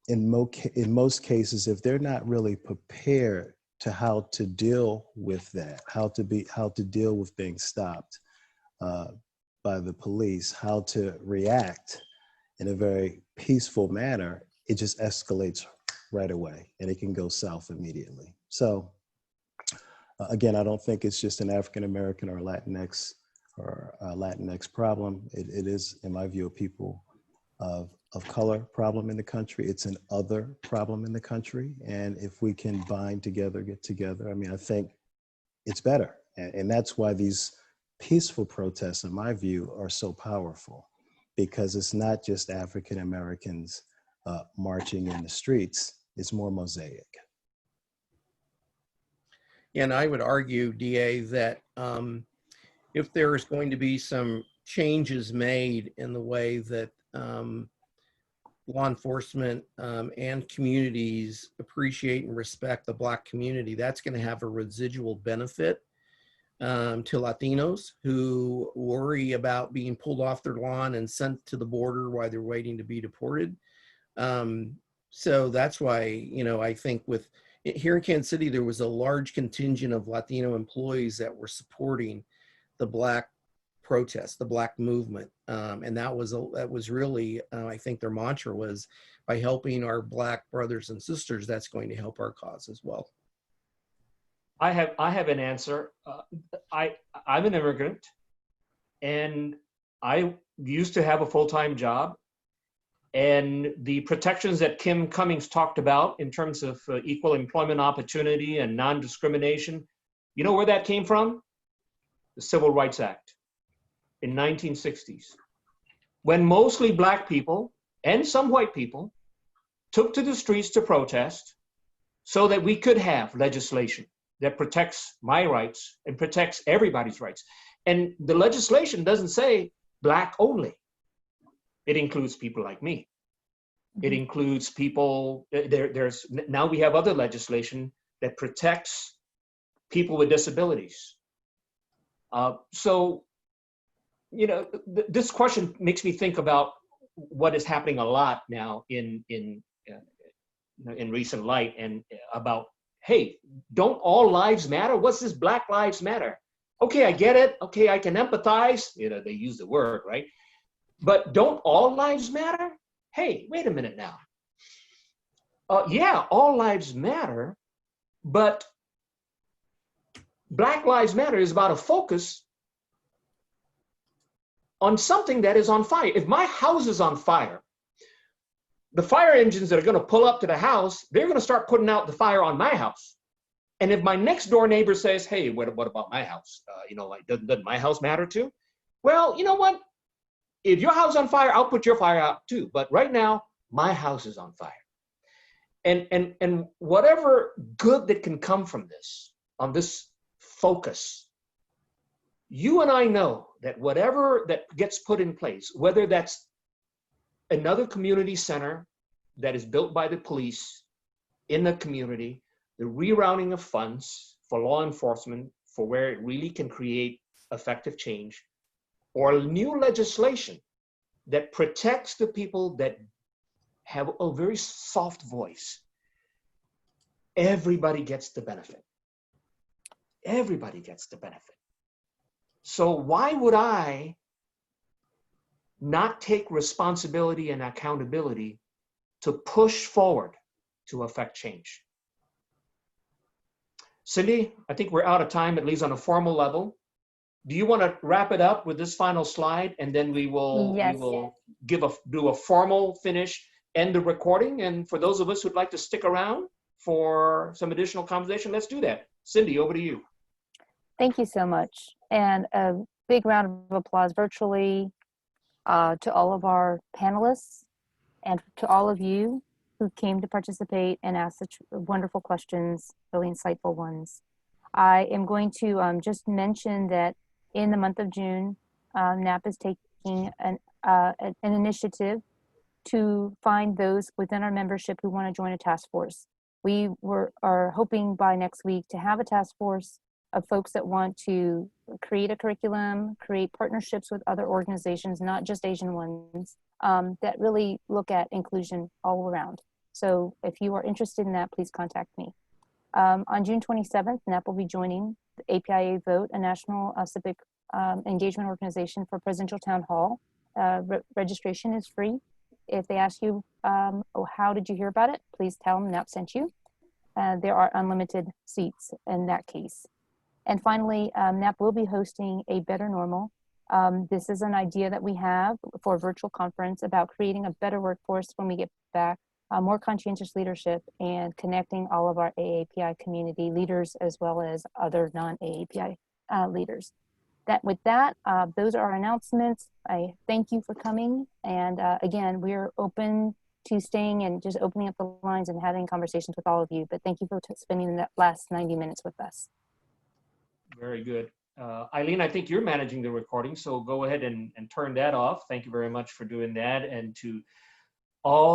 in most cases, if they're not really prepared to how to deal with that, how to deal with being stopped by the police, how to react in a very peaceful manner, it just escalates right away and it can go south immediately. So again, I don't think it's just an African-American or Latinx problem. It is, in my view, a people of color problem in the country. It's an other problem in the country. And if we can bind together, get together, I mean, I think it's better. And that's why these peaceful protests, in my view, are so powerful, because it's not just African Americans marching in the streets, it's more mosaic. And I would argue, DA, that if there is going to be some changes made in the way that law enforcement and communities appreciate and respect the Black community, that's going to have a residual benefit to Latinos who worry about being pulled off their lawn and sent to the border while they're waiting to be deported. So that's why, you know, I think with here in Kansas City, there was a large contingent of Latino employees that were supporting the Black protest, the Black movement. And that was really, I think their mantra was, by helping our Black brothers and sisters, that's going to help our cause as well. I have an answer. I'm an immigrant, and I used to have a full-time job, and the protections that Kim Cummings talked about in terms of equal employment opportunity and non-discrimination, you know where that came from? The Civil Rights Act in 1960s, when mostly Black people and some white people took to the streets to protest so that we could have legislation that protects my rights and protects everybody's rights. And the legislation doesn't say Black only. It includes people like me. It includes people, there's now we have other legislation that protects people with disabilities. So, you know, this question makes me think about what is happening a lot now in recent light, and about, hey, don't all lives matter? What's this Black Lives Matter? Okay, I get it. Okay, I can empathize. You know, they use the word, right? But don't all lives matter? Hey, wait a minute now. Yeah, all lives matter, but Black Lives Matter is about a focus on something that is on fire. If my house is on fire, the fire engines that are going to pull up to the house, they're going to start putting out the fire on my house. And if my next door neighbor says, hey, what about my house? You know, like, doesn't my house matter too? Well, you know what? If your house is on fire, I'll put your fire out too. But right now, my house is on fire. And whatever good that can come from this, on this focus, you and I know that whatever that gets put in place, whether that's another community center that is built by the police in the community, the rerouting of funds for law enforcement for where it really can create effective change, or new legislation that protects the people that have a very soft voice, everybody gets the benefit. Everybody gets the benefit. So why would I not take responsibility and accountability to push forward to affect change? Cindy, I think we're out of time, at least on a formal level. Do you want to wrap it up with this final slide, and then we will do a formal finish, end the recording, and for those of us who'd like to stick around for some additional conversation, let's do that. Cindy, over to you. Thank you so much. And a big round of applause virtually to all of our panelists and to all of you who came to participate and asked such wonderful questions, really insightful ones. I am going to just mention that in the month of June, NAAAP is taking an initiative to find those within our membership who want to join a task force. We are hoping by next week to have a task force of folks that want to create a curriculum, create partnerships with other organizations, not just Asian ones, that really look at inclusion all around. So if you are interested in that, please contact me. On June 27th, NAAAP will be joining the APIA Vote, a national civic engagement organization for presidential town hall. Registration is free. If they ask you, oh, how did you hear about it? Please tell them NAAAP sent you. There are unlimited seats in that case. And finally, NAAAP will be hosting a Better Normal. This is an idea that we have for a virtual conference about creating a better workforce when we get back, more conscientious leadership, and connecting all of our AAPI community leaders as well as other non-AAPI leaders. With that, those are our announcements. I thank you for coming. And again, we're open to staying and just opening up the lines and having conversations with all of you. But thank you for spending that last 90 minutes with us. Very good. Eileen, I think you're managing the recording, so go ahead and turn that off. Thank you very much for doing that. And to all